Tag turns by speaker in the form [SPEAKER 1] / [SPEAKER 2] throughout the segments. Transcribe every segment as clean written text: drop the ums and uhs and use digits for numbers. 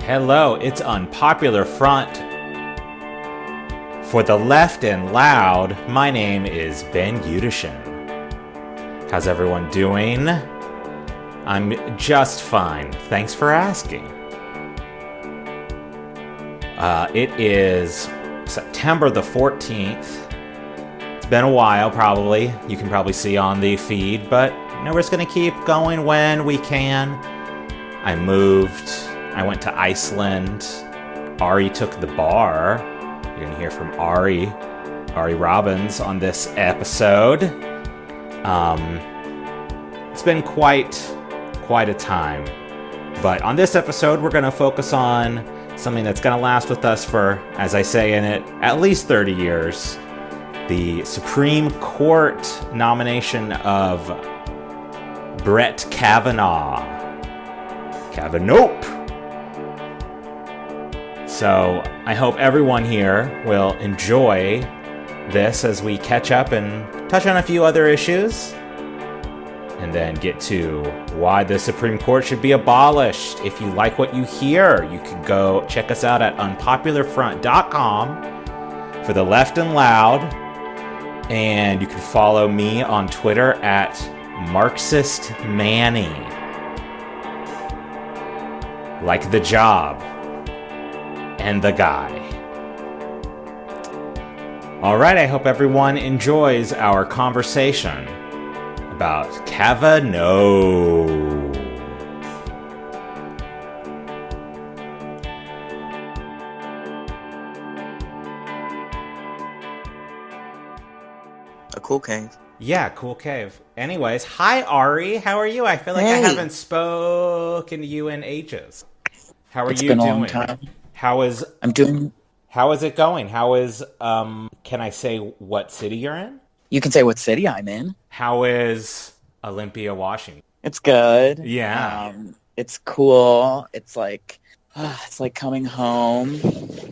[SPEAKER 1] Hello, it's Unpopular Front. For the left and loud, my name is Ben Udishin. How's everyone doing? I'm just fine. Thanks for asking. It is September the 14th. It's been a while, probably. You can probably see on the feed, but we're just going to keep going when we can. I moved. I went to Iceland. Ari took the bar. You're going to hear from Ari Robbins on this episode. It's been quite a time. But on this episode, we're going to focus on something that's going to last with us for, as I say in it, at least 30 years. The Supreme Court nomination of Brett Kavanaugh. Kava-NOPE. So I hope everyone here will enjoy this as we catch up and touch on a few other issues. And then get to why the Supreme Court should be abolished. If you like what you hear, you can go check us out at unpopularfront.com for the left and loud. And you can follow me on Twitter at Marxist Manny. Like the job and the guy. All right, I hope everyone enjoys our conversation about Kava-NOPE.
[SPEAKER 2] A cool cave.
[SPEAKER 1] Yeah, cool cave. Anyways, hi Ari, how are you? I feel like I haven't spoken to you in ages. How are you doing?
[SPEAKER 2] It's been a long time. How is
[SPEAKER 1] it going? How is can I say what city you're in?
[SPEAKER 2] You can say what city I'm in.
[SPEAKER 1] How is Olympia, Washington?
[SPEAKER 2] It's good.
[SPEAKER 1] Yeah.
[SPEAKER 2] It's cool. It's like coming home.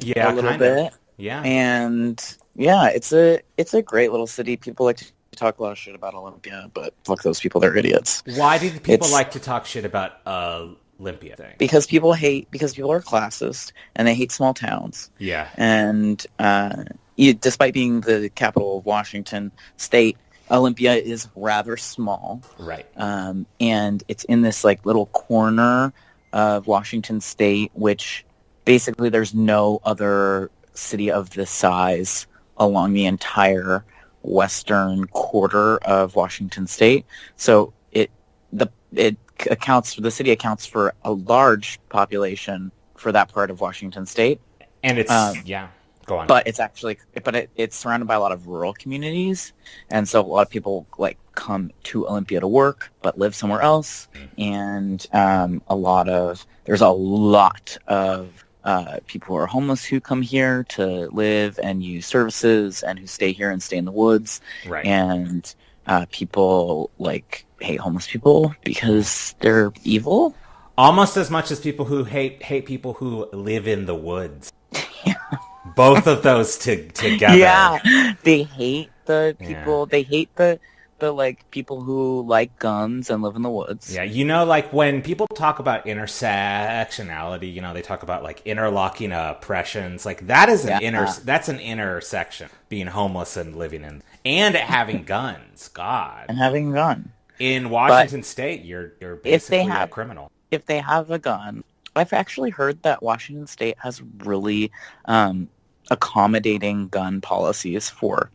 [SPEAKER 1] Yeah,
[SPEAKER 2] a little bit.
[SPEAKER 1] Yeah.
[SPEAKER 2] And yeah, it's a great little city. People like to talk a lot of shit about Olympia, but fuck those people, they're idiots.
[SPEAKER 1] Why do people like to talk shit about Olympia thing?
[SPEAKER 2] Because people are classist and they hate small towns.
[SPEAKER 1] Yeah.
[SPEAKER 2] And despite being the capital of Washington State, Olympia is rather small.
[SPEAKER 1] Right.
[SPEAKER 2] And it's in this like little corner of Washington State, which basically there's no other city of this size along the entire western quarter of Washington State. So the city accounts for a large population for that part of Washington State.
[SPEAKER 1] And it's go on.
[SPEAKER 2] But it's surrounded by a lot of rural communities, and so a lot of people like come to Olympia to work but live somewhere else. And there's a lot of people who are homeless who come here to live and use services, and who stay here and stay in the woods.
[SPEAKER 1] Right.
[SPEAKER 2] And people like hate homeless people because they're evil.
[SPEAKER 1] Almost as much as people who hate people who live in the woods. Both of those together.
[SPEAKER 2] Yeah, they hate the people. Yeah. They hate the like people who like guns and live in the woods.
[SPEAKER 1] Yeah, like when people talk about intersectionality, they talk about like interlocking oppressions. Like that is that's an intersection. Being homeless and living in and having guns. God.
[SPEAKER 2] And having a gun.
[SPEAKER 1] In Washington State, you're basically a criminal.
[SPEAKER 2] If they have a gun, I've actually heard that Washington State has really accommodating gun policies for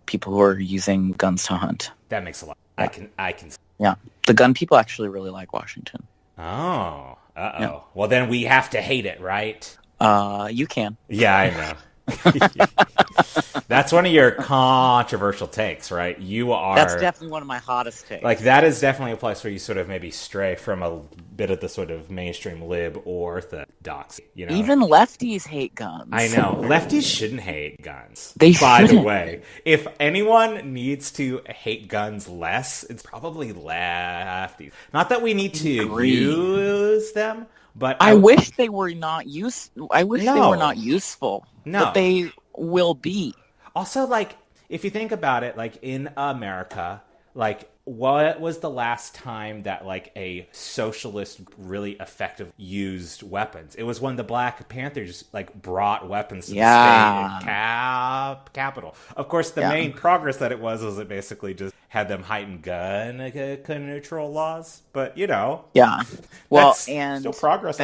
[SPEAKER 2] people who are using guns to hunt.
[SPEAKER 1] That makes a lot. Yeah. I can.
[SPEAKER 2] Yeah, the gun people actually really like Washington.
[SPEAKER 1] Oh, yeah. Well, then we have to hate it, right?
[SPEAKER 2] You can.
[SPEAKER 1] Yeah, I know. That's one of your controversial takes, right?
[SPEAKER 2] That's definitely one of my hottest takes.
[SPEAKER 1] Like, that is definitely a place where you sort of maybe stray from a bit of the sort of mainstream lib orthodoxy,
[SPEAKER 2] Even lefties hate guns.
[SPEAKER 1] I know. Lefties shouldn't hate guns.
[SPEAKER 2] They
[SPEAKER 1] By
[SPEAKER 2] shouldn't.
[SPEAKER 1] the way, if anyone needs to hate guns less, it's probably lefties. Not that we need to use them, but
[SPEAKER 2] I wish they were not useful. They were not useful.
[SPEAKER 1] No.
[SPEAKER 2] But they will be.
[SPEAKER 1] Also, like, if you think about it, like, in America, like, what was the last time that, like, a socialist really effective used weapons? It was when the Black Panthers, like, brought weapons to the state capital. Of course, the main progress that it was it basically just had them heighten gun control laws. But, you know.
[SPEAKER 2] Yeah. Well,
[SPEAKER 1] that's
[SPEAKER 2] and
[SPEAKER 1] still progress,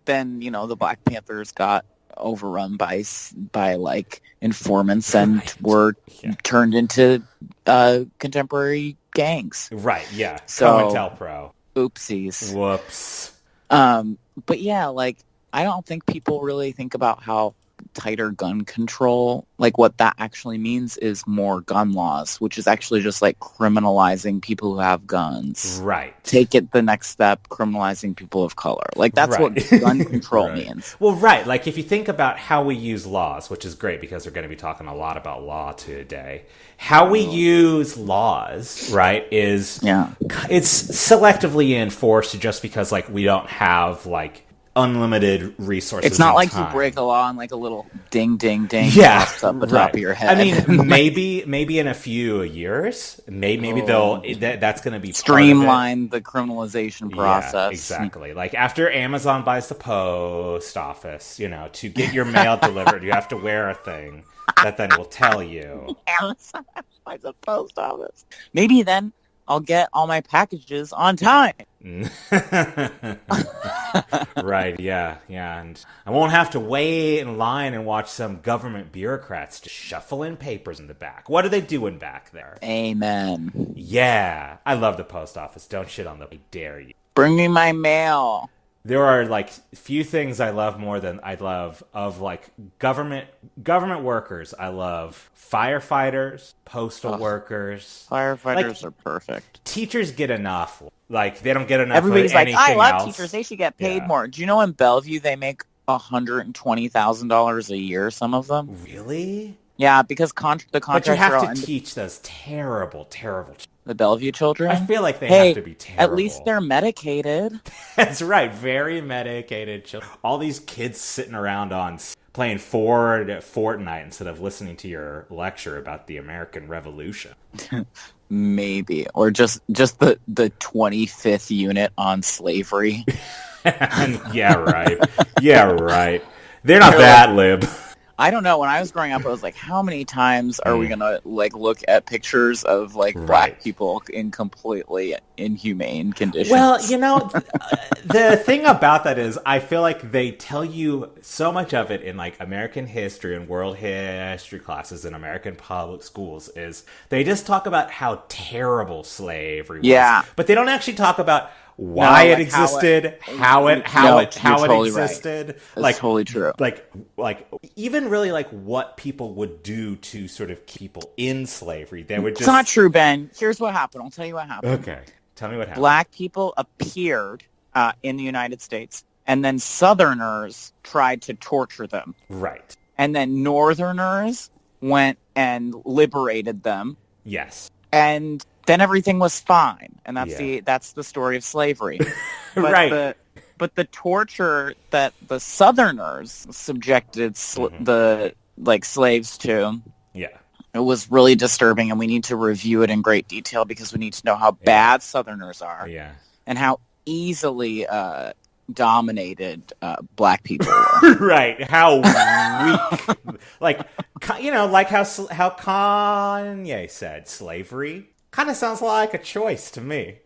[SPEAKER 2] then, you know, the Black Panthers got overrun by like informants and were turned into contemporary gangs.
[SPEAKER 1] Right, yeah.
[SPEAKER 2] So,
[SPEAKER 1] COINTELPRO.
[SPEAKER 2] Oopsies.
[SPEAKER 1] Whoops.
[SPEAKER 2] But yeah, like, I don't think people really think about how tighter gun control, like what that actually means is more gun laws, which is actually just like criminalizing people who have guns.
[SPEAKER 1] Right.
[SPEAKER 2] Take it the next step, criminalizing people of color. Like, that's what gun control means.
[SPEAKER 1] Well, right. Like, if you think about how we use laws, which is great because we're going to be talking a lot about law today, how we use laws, right, is it's selectively enforced just because, like, we don't have, like, unlimited resources.
[SPEAKER 2] It's not like
[SPEAKER 1] time.
[SPEAKER 2] You break a law and like a little ding ding ding pops up the top of your head.
[SPEAKER 1] I mean, maybe in a few years, maybe they'll that's going to be
[SPEAKER 2] streamline the criminalization process.
[SPEAKER 1] Yeah, exactly. Like, after Amazon buys the post office, you know, to get your mail delivered, you have to wear a thing that then will tell you.
[SPEAKER 2] Amazon buys the post office. Maybe then I'll get all my packages on time.
[SPEAKER 1] Right, yeah, and I won't have to wait in line and watch some government bureaucrats just shuffling papers in the back. What are they doing back there?
[SPEAKER 2] Amen.
[SPEAKER 1] Yeah, I love the post office. Don't shit on them. I dare you.
[SPEAKER 2] Bring me my mail.
[SPEAKER 1] There are, like, few things I love more than I love of, like, government workers. I love firefighters, postal workers.
[SPEAKER 2] Firefighters are perfect.
[SPEAKER 1] Teachers get enough. Like, they don't get enough.
[SPEAKER 2] Everybody's
[SPEAKER 1] of
[SPEAKER 2] like,
[SPEAKER 1] anything
[SPEAKER 2] I love
[SPEAKER 1] else.
[SPEAKER 2] teachers. They should get paid more. Do you know in Bellevue they make $120,000 a year? Some of them.
[SPEAKER 1] Really?
[SPEAKER 2] Yeah, because the contracts.
[SPEAKER 1] But you have to teach those terrible.
[SPEAKER 2] The Bellevue children?
[SPEAKER 1] I feel like they have to be terrible.
[SPEAKER 2] At least they're medicated.
[SPEAKER 1] That's right. Very medicated children. All these kids sitting around playing Fortnite instead of listening to your lecture about the American Revolution.
[SPEAKER 2] Maybe. Or just the 25th unit on slavery.
[SPEAKER 1] Yeah, right. They're not that lib.
[SPEAKER 2] I don't know. When I was growing up, I was like, how many times are we going to, like, look at pictures of, like, black people in completely inhumane conditions?
[SPEAKER 1] Well, you know, the thing about that is I feel like they tell you so much of it in, like, American history and world history classes in American public schools is they just talk about how terrible slavery was. Yeah. But they don't actually talk about why it existed, how it existed.
[SPEAKER 2] Right. Like, totally true.
[SPEAKER 1] Like even really like what people would do to sort of keep people in slavery. They would just.
[SPEAKER 2] It's not true, Ben. Here's what happened. I'll tell you what happened.
[SPEAKER 1] Okay, tell me what happened.
[SPEAKER 2] Black people appeared in the United States, and then Southerners tried to torture them.
[SPEAKER 1] Right.
[SPEAKER 2] And then Northerners went and liberated them.
[SPEAKER 1] Yes.
[SPEAKER 2] And then everything was fine, and that's the story of slavery. But but the torture that the Southerners subjected the slaves to, it was really disturbing, and we need to review it in great detail because we need to know how bad Southerners are, and how easily dominated black people were.
[SPEAKER 1] Right? How weak, like how Kanye said, slavery. Kind of sounds like a choice to me.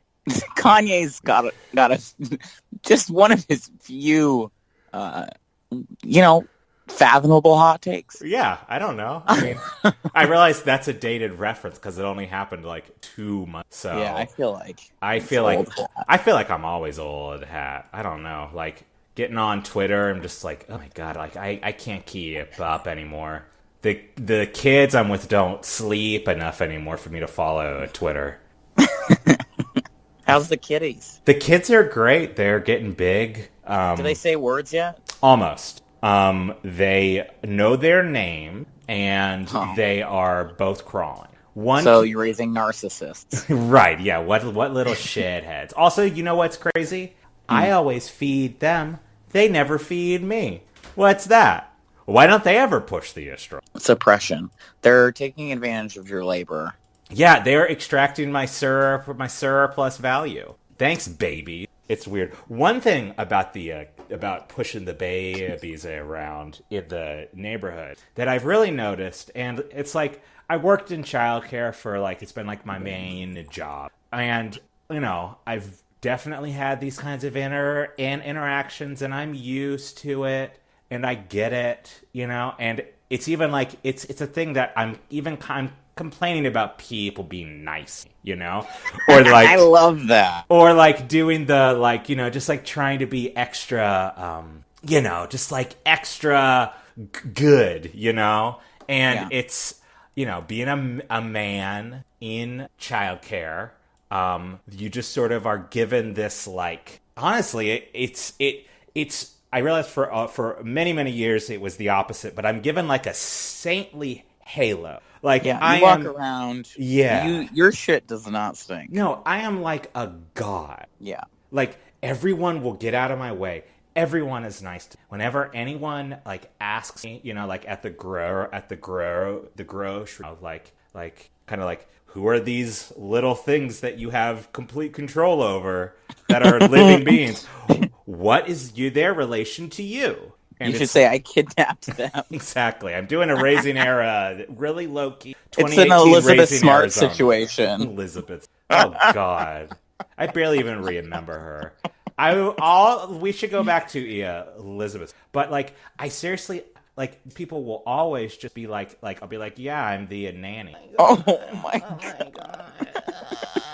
[SPEAKER 2] Kanye's got a just one of his few, fathomable hot takes.
[SPEAKER 1] Yeah, I don't know. I mean, I realize that's a dated reference because it only happened like 2 months. So
[SPEAKER 2] yeah, I feel like
[SPEAKER 1] I'm always old hat. I don't know. Like getting on Twitter, I'm just like, oh my god, like I can't keep up anymore. The kids I'm with don't sleep enough anymore for me to follow Twitter.
[SPEAKER 2] How's the kitties?
[SPEAKER 1] The kids are great. They're getting big.
[SPEAKER 2] Do they say words yet?
[SPEAKER 1] Almost. They know their name, and they are both crawling.
[SPEAKER 2] So you're raising narcissists.
[SPEAKER 1] Right, yeah. What little shitheads. Also, you know what's crazy? I always feed them. They never feed me. What's that? Why don't they ever push the estrol?
[SPEAKER 2] Suppression. They're taking advantage of your labor.
[SPEAKER 1] Yeah, they're extracting my surplus value. Thanks, baby. It's weird. One thing about about pushing the babies around in the neighborhood that I've really noticed, and it's like I worked in childcare for like it's been like my main job, and I've definitely had these kinds of interactions, and I'm used to it, and I get it, and it's even like it's a thing that I'm complaining about people being nice, or like
[SPEAKER 2] I love that,
[SPEAKER 1] or like doing the like just like trying to be extra just like extra good, and it's being a man in childcare, you just sort of are given this like honestly it's I realized for many years it was the opposite, but I'm given like a saintly halo. Like
[SPEAKER 2] you walk around.
[SPEAKER 1] Yeah.
[SPEAKER 2] Your shit does not stink.
[SPEAKER 1] No, I am like a god.
[SPEAKER 2] Yeah.
[SPEAKER 1] Like everyone will get out of my way. Everyone is nice to me. Whenever anyone like asks me, like at the grocery, like kind of like, who are these little things that you have complete control over that are living beings? What is their relation to you?
[SPEAKER 2] And you should say, I kidnapped them.
[SPEAKER 1] Exactly. I'm doing a Raising Era, really low-key,
[SPEAKER 2] It's an Elizabeth
[SPEAKER 1] Raising
[SPEAKER 2] Smart
[SPEAKER 1] Arizona.
[SPEAKER 2] situation.
[SPEAKER 1] Elizabeth. Oh, God. I barely even remember her. We should go back to Elizabeth. But, like, I seriously, like, people will always just be like, I'll be like, yeah, I'm the nanny.
[SPEAKER 2] Oh, my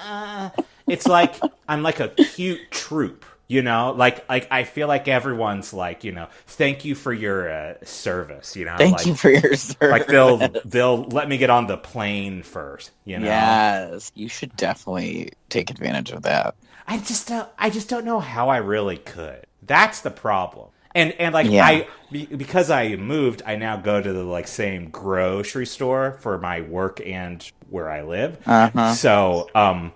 [SPEAKER 1] God. It's like, I'm like a cute troop. Like I feel like everyone's like, thank you for your service,
[SPEAKER 2] Thank you for your service.
[SPEAKER 1] Like they'll let me get on the plane first,
[SPEAKER 2] Yes, you should definitely take advantage of that.
[SPEAKER 1] I just don't know how I really could. That's the problem. And like because I moved, I now go to the like same grocery store for my work and where I live.
[SPEAKER 2] Uh-huh.
[SPEAKER 1] So,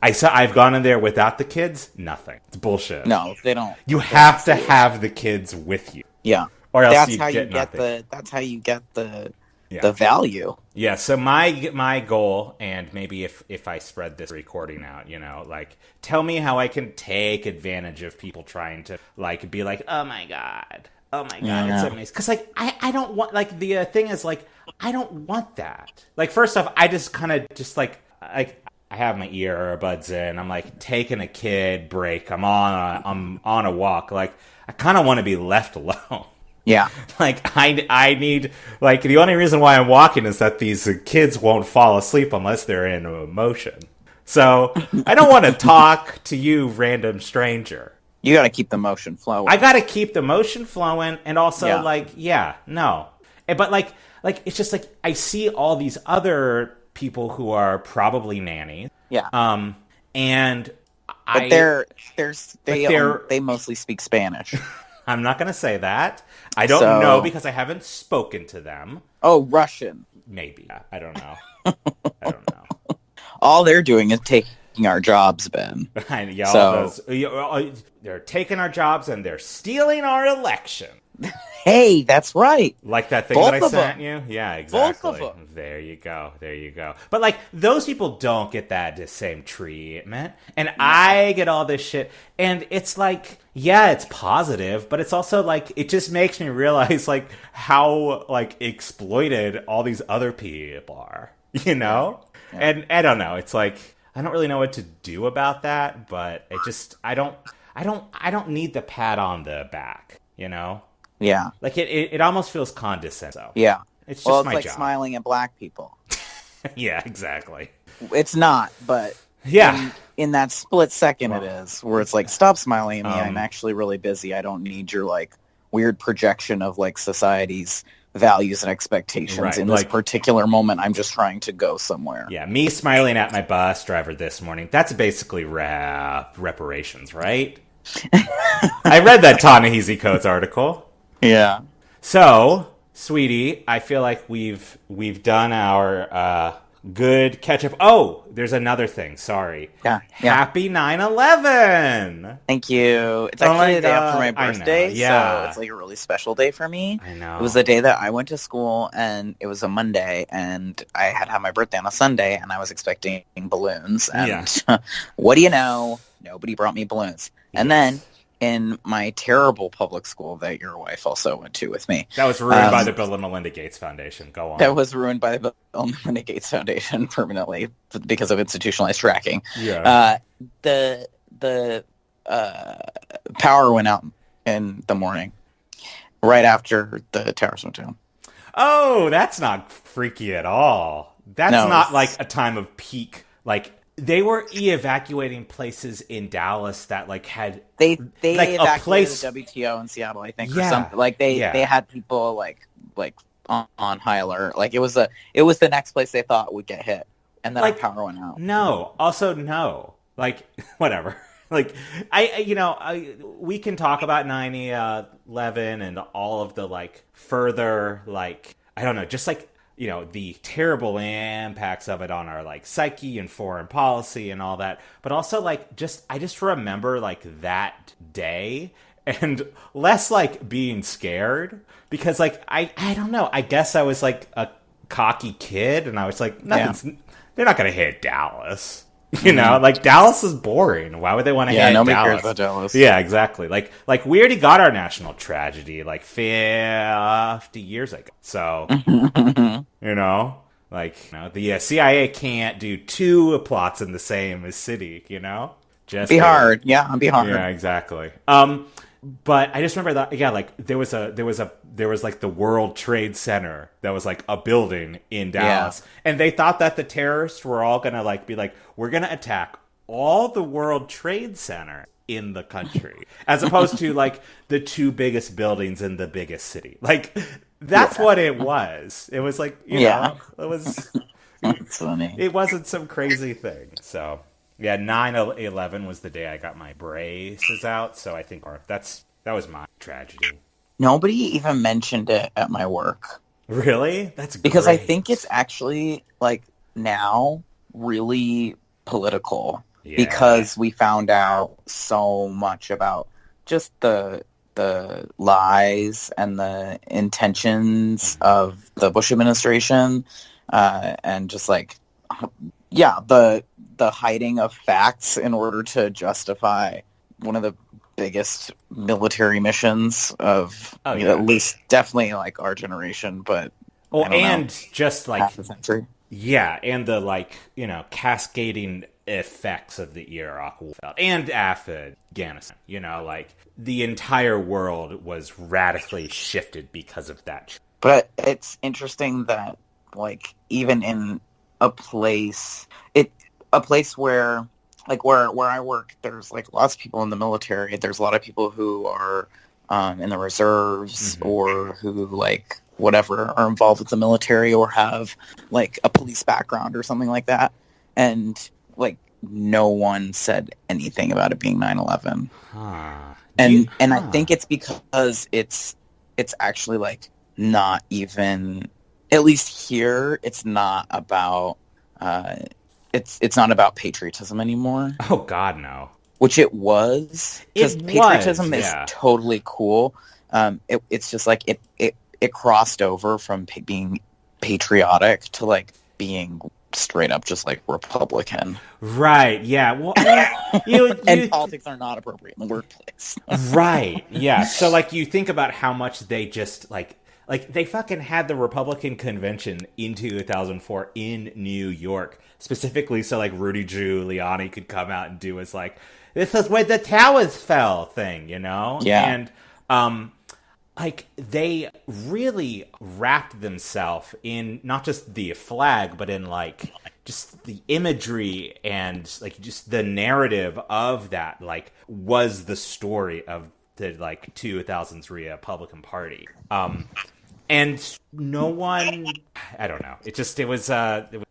[SPEAKER 1] I've gone in there without the kids. Nothing. It's bullshit.
[SPEAKER 2] No, they don't.
[SPEAKER 1] You have to have the kids with you.
[SPEAKER 2] Yeah,
[SPEAKER 1] or else
[SPEAKER 2] that's
[SPEAKER 1] you
[SPEAKER 2] how
[SPEAKER 1] get nothing.
[SPEAKER 2] That's how you get the value.
[SPEAKER 1] Yeah. So my goal, and maybe if I spread this recording out, like tell me how I can take advantage of people trying to like be like, oh my god, it's amazing. Because like I don't want like the thing is like I don't want that. Like first off, I just kind of just like I have my earbuds in. I'm like taking a kid break. I'm on a walk. Like I kind of want to be left alone.
[SPEAKER 2] Yeah.
[SPEAKER 1] Like I need like the only reason why I'm walking is that these kids won't fall asleep unless they're in motion. So I don't want to talk to you, random stranger.
[SPEAKER 2] You got to keep the motion flowing.
[SPEAKER 1] I got to keep the motion flowing, and also but like it's just like I see all these other people who are probably nannies.
[SPEAKER 2] Yeah.
[SPEAKER 1] And
[SPEAKER 2] they mostly speak Spanish.
[SPEAKER 1] I'm not going to say that. I don't know because I haven't spoken to them.
[SPEAKER 2] Oh, Russian.
[SPEAKER 1] Maybe. I don't know.
[SPEAKER 2] All they're doing is taking our jobs, Ben.
[SPEAKER 1] They're taking our jobs and they're stealing our election.
[SPEAKER 2] Hey, that's right.
[SPEAKER 1] Like that thing that I sent you? Yeah, exactly.
[SPEAKER 2] Both of them.
[SPEAKER 1] There you go. But like those people don't get that same treatment. And I get all this shit. And it's like, yeah, it's positive, but it's also like it just makes me realize like how like exploited all these other people are. Yeah. And I don't know. It's like I don't really know what to do about that, but it just I don't need the pat on the back,
[SPEAKER 2] Yeah.
[SPEAKER 1] Like it almost feels condescending. So.
[SPEAKER 2] Yeah.
[SPEAKER 1] It's just my
[SPEAKER 2] like
[SPEAKER 1] job.
[SPEAKER 2] Smiling at black people.
[SPEAKER 1] Yeah, exactly.
[SPEAKER 2] It's not, but in that split second it is, where it's like, stop smiling at me. I'm actually really busy. I don't need your like weird projection of like society's values and expectations. Right. In this particular moment, I'm just trying to go somewhere.
[SPEAKER 1] Yeah, me smiling at my bus driver this morning, that's basically reparations, right? I read that Ta-Nehisi Coates article.
[SPEAKER 2] Yeah.
[SPEAKER 1] So, sweetie, I feel like we've done our good catch up. Oh, there's another thing. Sorry.
[SPEAKER 2] Yeah.
[SPEAKER 1] Happy 9/11.
[SPEAKER 2] Thank you. It's actually the day after my
[SPEAKER 1] I know,
[SPEAKER 2] birthday,
[SPEAKER 1] yeah.
[SPEAKER 2] so it's like a really special day for me.
[SPEAKER 1] I know.
[SPEAKER 2] It was the day that I went to school, and it was a Monday, and I had my birthday on a Sunday, and I was expecting balloons. And what do you know? Nobody brought me balloons. And then in my terrible public school that your wife also went to with me.
[SPEAKER 1] That was ruined by the Bill and Melinda Gates Foundation. Go on.
[SPEAKER 2] That was ruined by the Bill and Melinda Gates Foundation permanently because of institutionalized tracking.
[SPEAKER 1] Yeah.
[SPEAKER 2] The power went out in the morning, right after the towers went down.
[SPEAKER 1] Oh, that's not freaky at all. That's not like a time of peak. Like, they were evacuating places in Dallas that like had
[SPEAKER 2] they
[SPEAKER 1] like
[SPEAKER 2] evacuated
[SPEAKER 1] a place.
[SPEAKER 2] the WTO in Seattle, I think.
[SPEAKER 1] Yeah.
[SPEAKER 2] Or something. Like they had people like on high alert. Like it was the next place they thought would get hit, and then our power went out.
[SPEAKER 1] No, also no. Like whatever. Like we can talk about 9/11 and all of the like further like I don't know, just like the terrible impacts of it on our like psyche and foreign policy and all that, but also like I just remember like that day and less like being scared because like I don't know, I guess I was like a cocky kid and I was like they're not gonna hit Dallas. Like Dallas is boring. Why would they want to hit Dallas? Yeah, nobody cares about Dallas. Yeah, exactly. Like we already got our national tragedy like 50 years ago. So, the CIA can't do two plots in the same city, Just
[SPEAKER 2] be hard. Yeah, be hard.
[SPEAKER 1] Yeah, exactly. But I just remember that, like there was like the World Trade Center that was like a building in Dallas, and they thought that the terrorists were all gonna like be like, we're gonna attack all the World Trade Center in the country, as opposed to like the two biggest buildings in the biggest city. Like that's what it was. It was like it was.
[SPEAKER 2] That's funny.
[SPEAKER 1] It wasn't some crazy thing. So. Yeah, 9/11 was the day I got my braces out, so I think that was my tragedy.
[SPEAKER 2] Nobody even mentioned it at my work.
[SPEAKER 1] Really? That's great.
[SPEAKER 2] Because I think it's actually, like, now really political. Yeah. Because we found out so much about just the lies and the intentions of the Bush administration, and just, like, the hiding of facts in order to justify one of the biggest military missions of at least definitely like our generation, but
[SPEAKER 1] just like
[SPEAKER 2] half a century.
[SPEAKER 1] Yeah, and the like cascading effects of the Iraq War and Afghanistan. Like the entire world was radically shifted because of that.
[SPEAKER 2] But it's interesting that like even in a place where like where I work, there's like lots of people in the military. There's a lot of people who are in the reserves or who like whatever are involved with the military or have like a police background or something like that. And like no one said anything about it being 9/11. And I think it's because it's actually like not even, at least here, it's not about it's not about patriotism anymore.
[SPEAKER 1] Oh God, no.
[SPEAKER 2] Which it was, because patriotism is totally cool. It's just like it crossed over from being patriotic to like being straight up just like Republican.
[SPEAKER 1] Right. Yeah. Well,
[SPEAKER 2] and politics are not appropriate in the workplace.
[SPEAKER 1] Right. Yeah. So like you think about how much they just like they fucking had the Republican convention in 2004 in New York, specifically so like Rudy Giuliani could come out and do his like, this is where the towers fell thing, Yeah. And like they really wrapped themselves in not just the flag, but in like just the imagery and like just the narrative of that like was the story of the like 2000s Republican Party. And no one, I don't know. It was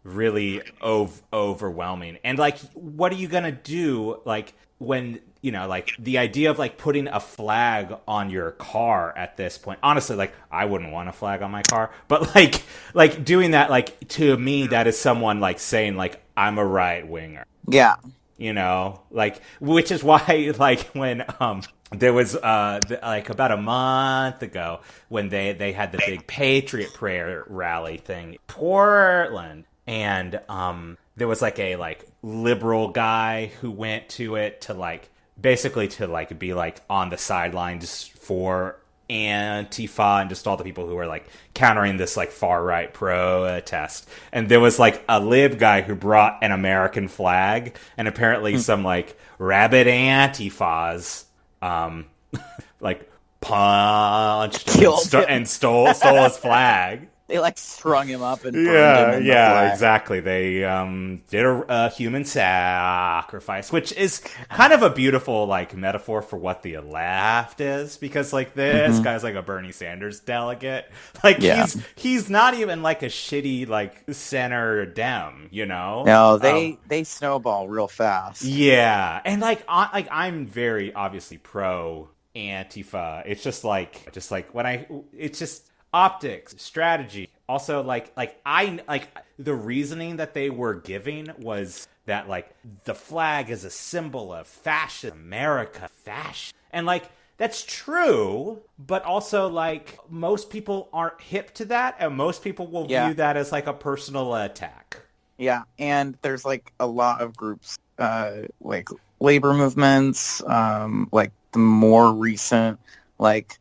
[SPEAKER 1] really overwhelming. And like, what are you gonna do? Like when you know, like the idea of like putting a flag on your car at this point, honestly, like I wouldn't want a flag on my car, but like doing that, like to me, that is someone like saying like, I'm a right winger.
[SPEAKER 2] Yeah.
[SPEAKER 1] You know, like, which is why, like, when there was like about a month ago when they had the big Patriot Prayer rally thing in Portland, and there was like a like liberal guy who went to it to like basically to like be like on the sidelines for Antifa and just all the people who were like countering this like far right protest. And there was like a lib guy who brought an American flag, and apparently some like rabid Antifas like punched him and stole his flag.
[SPEAKER 2] They like strung him up and burned him in the flag.
[SPEAKER 1] Exactly. They did a human sacrifice, which is kind of a beautiful like metaphor for what the left is, because like this guy's like a Bernie Sanders delegate. Like he's not even like a shitty like center Dem, you know?
[SPEAKER 2] No, they snowball real fast.
[SPEAKER 1] Yeah, and like I'm very obviously pro Antifa. It's just like it's just optics, strategy. Also, like the reasoning that they were giving was that like the flag is a symbol of fascist America, fashion, and like that's true. But also, like most people aren't hip to that, and most people will view that as like a personal attack.
[SPEAKER 2] Yeah, and there's like a lot of groups, like labor movements, like the more recent, like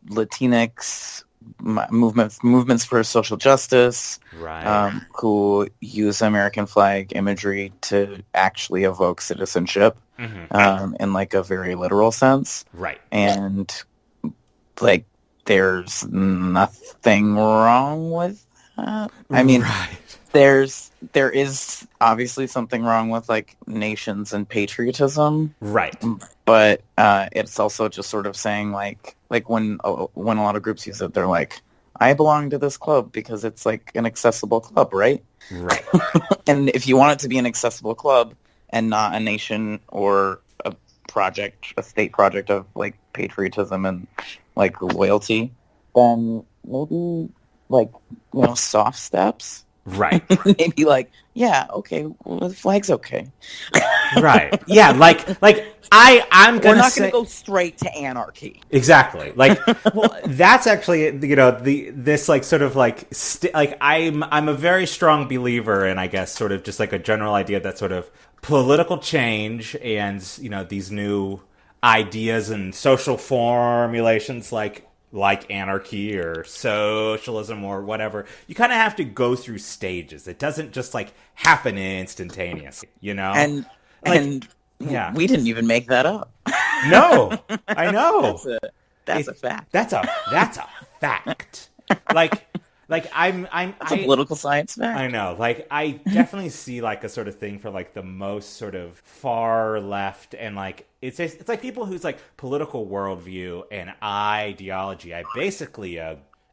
[SPEAKER 2] Latinx movements for social justice,
[SPEAKER 1] right?
[SPEAKER 2] Who use American flag imagery to actually evoke citizenship, in like a very literal sense,
[SPEAKER 1] right?
[SPEAKER 2] And like, there's nothing wrong with that. I mean, there is obviously something wrong with like nations and patriotism,
[SPEAKER 1] right?
[SPEAKER 2] But it's also just sort of saying like when a lot of groups use it, they're like, I belong to this club because it's like an accessible club, right?
[SPEAKER 1] Right.
[SPEAKER 2] And if you want it to be an accessible club and not a nation or a state project of like patriotism and like loyalty, then maybe like, you know, soft steps.
[SPEAKER 1] Right.
[SPEAKER 2] Maybe like, yeah, okay, well, the flag's okay.
[SPEAKER 1] Right. Yeah, like I'm gonna
[SPEAKER 2] We're not gonna go straight to anarchy.
[SPEAKER 1] Exactly. Like, well, that's actually, you know, this like sort of like like I'm a very strong believer in, I guess, sort of just like a general idea that sort of political change and, you know, these new ideas and social formulations like anarchy or socialism or whatever, you kind of have to go through stages. It doesn't just like happen instantaneously, you know? And yeah, we
[SPEAKER 2] didn't even make that up.
[SPEAKER 1] No, I know.
[SPEAKER 2] That's a fact.
[SPEAKER 1] That's a fact. Like I'm
[SPEAKER 2] a political science fact.
[SPEAKER 1] I know. Like, I definitely see like a sort of thing for like the most sort of far left, and like it's like people whose like political worldview and ideology I basically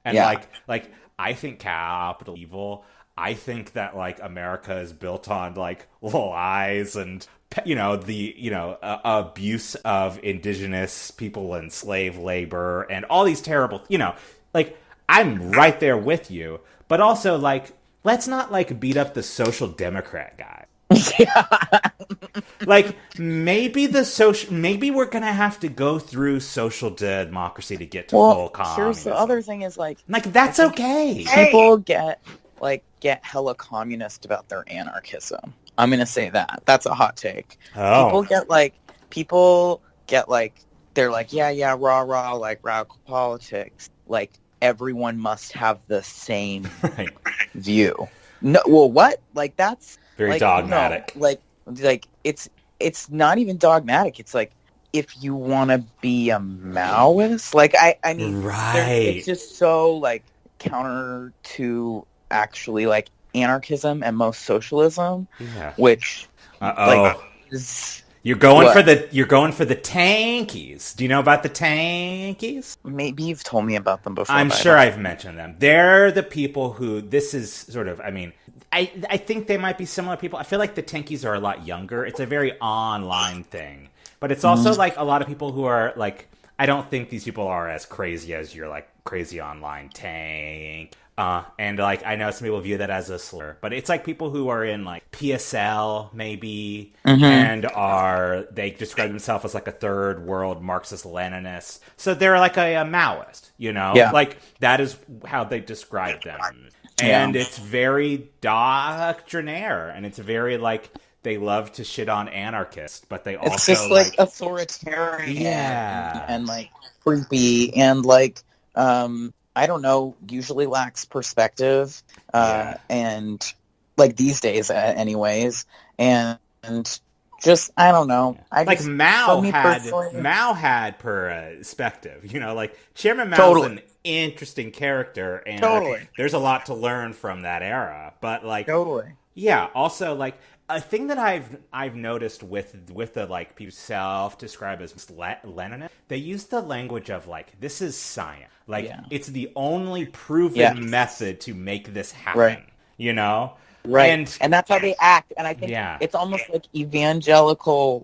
[SPEAKER 1] like I think capital evil. I think that like America is built on like lies and, you know, the, you know, abuse of indigenous people and slave labor and all these terrible, you know, like I'm right there with you, but also like let's not like beat up the social democrat guy.
[SPEAKER 2] Yeah.
[SPEAKER 1] Like maybe we're gonna have to go through social democracy to get to full communism.
[SPEAKER 2] Here's the other thing is like
[SPEAKER 1] that's okay.
[SPEAKER 2] People get hella communist about their anarchism. I'm gonna say that. That's a hot take.
[SPEAKER 1] Oh.
[SPEAKER 2] People get like they're like, yeah, rah, like radical politics. Like everyone must have the same view. No, well, what? Like that's
[SPEAKER 1] very
[SPEAKER 2] like,
[SPEAKER 1] dogmatic.
[SPEAKER 2] No, like it's not even dogmatic. It's like if you want to be a Maoist, like I mean, it's just so like counter to actually like anarchism and most socialism, which like
[SPEAKER 1] you're going for the tankies. Do you know about the tankies?
[SPEAKER 2] Maybe you've told me about them before.
[SPEAKER 1] I'm sure I've mentioned them. They're the people who this is sort of, I mean, I think they might be similar people. I feel like the tankies are a lot younger. It's a very online thing. But it's also like a lot of people who are like, I don't think these people are as crazy as your like crazy online tank. And like I know some people view that as a slur, but it's like people who are in like PSL maybe, and they describe themselves as like a third world Marxist Leninist. So they're like a Maoist, you know, like that is how they describe them, and it's very doctrinaire, and it's very like they love to shit on anarchists, but they also
[SPEAKER 2] it's just like authoritarian, and like creepy, and like I don't know, usually lacks perspective, and like these days, anyways, and just I don't know.
[SPEAKER 1] Like Mao had perspective, you know, like Chairman Mao's an interesting character, and like, there's a lot to learn from that era, but like also like a thing that I've noticed with the like people self-describe as Leninist, they use the language of like this is science, like it's the only proven method to make this happen, you know, and
[SPEAKER 2] that's how they act, and I think it's almost like evangelical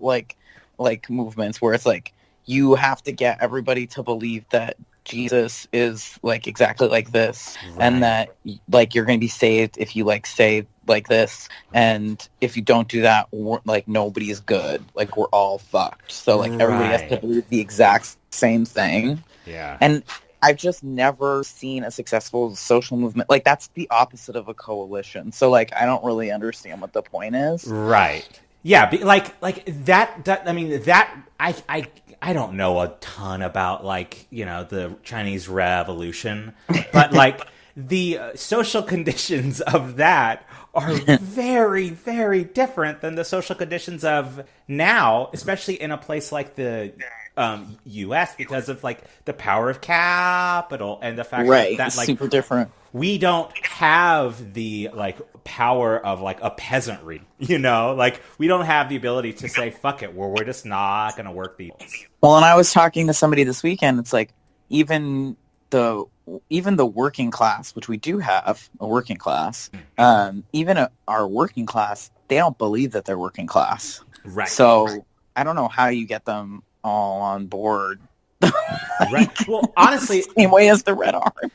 [SPEAKER 2] like movements where it's like you have to get everybody to believe that Jesus is like exactly like this, and that like you're going to be saved if you like say like this, and if you don't do that, like nobody's good, like we're all fucked. So like everybody has to believe the exact same thing. And I've just never seen a successful social movement like that's the opposite of a coalition. So like I don't really understand what the point is.
[SPEAKER 1] Like that I mean that I don't know a ton about like, you know, the Chinese Revolution, but like the social conditions of that are very, very different than the social conditions of now, especially in a place like the U.S. because of like the power of capital and the fact that like
[SPEAKER 2] super different.
[SPEAKER 1] We don't have the like power of like a peasantry, you know, like we don't have the ability to say fuck it, we're just not going to work these.
[SPEAKER 2] Well, and I was talking to somebody this weekend. It's like even the working class, which we do have a working class, even our working class, they don't believe that they're working class. Right. So I don't know how you get them all on board.
[SPEAKER 1] Right. Well, honestly,
[SPEAKER 2] same way as the Red Army.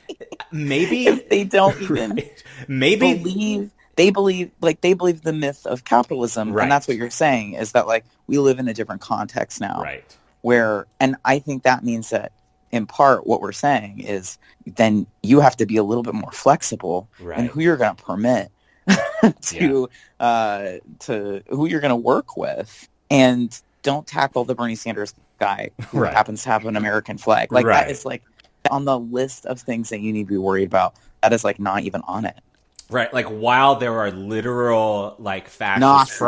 [SPEAKER 1] Maybe
[SPEAKER 2] if they don't even believe the myth of capitalism, and that's what you're saying is that like we live in a different context now,
[SPEAKER 1] right?
[SPEAKER 2] Where, and I think that means that in part what we're saying is then you have to be a little bit more flexible in who you're going to permit to who you're going to work with, and don't tackle the Bernie Sanders guy who happens to have an American flag. Like that is like on the list of things that you need to be worried about. That is like not even on it.
[SPEAKER 1] Right, like while there are literal like fascist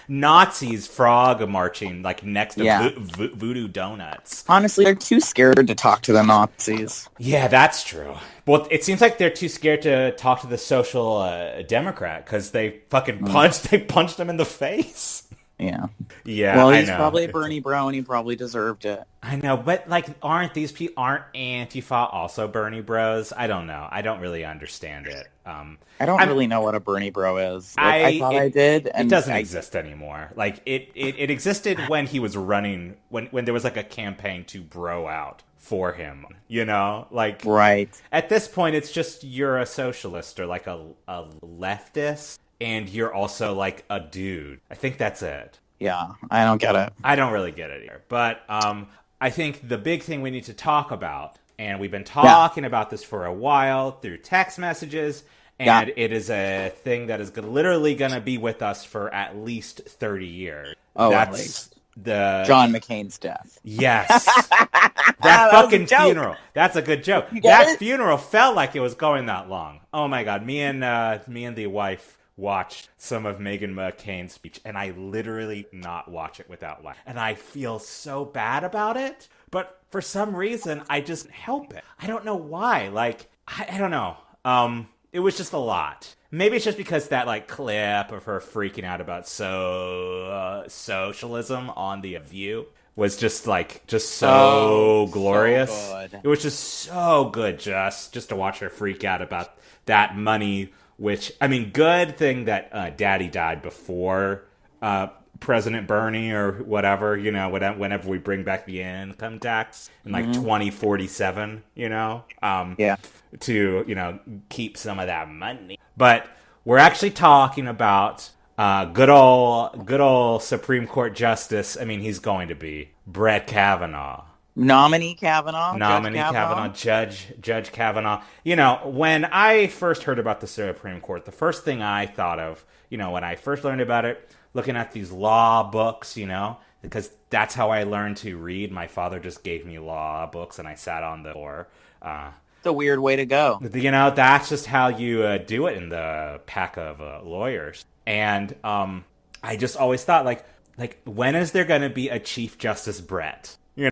[SPEAKER 1] Nazis frog marching like next to Voodoo Donuts.
[SPEAKER 2] Honestly, they're too scared to talk to the Nazis.
[SPEAKER 1] Yeah, that's true. Well, it seems like they're too scared to talk to the Social Democrat because they fucking punched him in the face.
[SPEAKER 2] Yeah.
[SPEAKER 1] Yeah.
[SPEAKER 2] Well, he's probably a Bernie bro, and he probably deserved it.
[SPEAKER 1] I know, but like, aren't Antifa also Bernie bros? I don't know. I don't really understand it.
[SPEAKER 2] I don't really know what a Bernie bro is. Like, I thought I did. And
[SPEAKER 1] it doesn't exist anymore. Like it existed when he was running, when there was like a campaign to bro out for him. You know, like at this point, it's just you're a socialist or like a leftist. And you're also like a dude. I think that's it.
[SPEAKER 2] Yeah, I don't get it.
[SPEAKER 1] I don't really get it either. But I think the big thing we need to talk about, and we've been talking about this for a while through text messages, and it is a thing that is literally going to be with us for at least 30 years.
[SPEAKER 2] Oh,
[SPEAKER 1] that's
[SPEAKER 2] at least.
[SPEAKER 1] The
[SPEAKER 2] John McCain's death.
[SPEAKER 1] Yes. That fucking funeral. That's a good joke. That funeral felt like it was going that long. Oh my God. Me and the wife watched some of Meghan McCain's speech, and I literally not watch it without laughing. And I feel so bad about it, but for some reason, I just help it. I don't know why. Like, I don't know. It was just a lot. Maybe it's just because that like clip of her freaking out about socialism on The View was just so glorious. So it was just so good just to watch her freak out about that money. Which, I mean, good thing that Daddy died before President Bernie or whatever, whenever we bring back the income tax in like 2047, to, keep some of that money. But we're actually talking about good old Supreme Court Justice. I mean, he's going to be Brett Kavanaugh.
[SPEAKER 2] Nominee Kavanaugh?
[SPEAKER 1] Judge Kavanaugh. When I first heard about the Supreme Court, the first thing I thought of, when I first learned about it, looking at these law books, because that's how I learned to read. My father just gave me law books, and I sat on the floor.
[SPEAKER 2] It's a weird way to go.
[SPEAKER 1] That's just how you do it in the pack of lawyers. And I just always thought, like, when is there going to be a Chief Justice Brett? When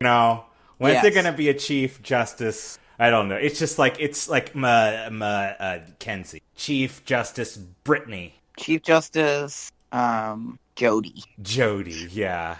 [SPEAKER 1] is there going to be a Chief Justice? I don't know. It's just like, Kenzie. Chief Justice Brittany.
[SPEAKER 2] Chief Justice Jody.
[SPEAKER 1] Jody, yeah.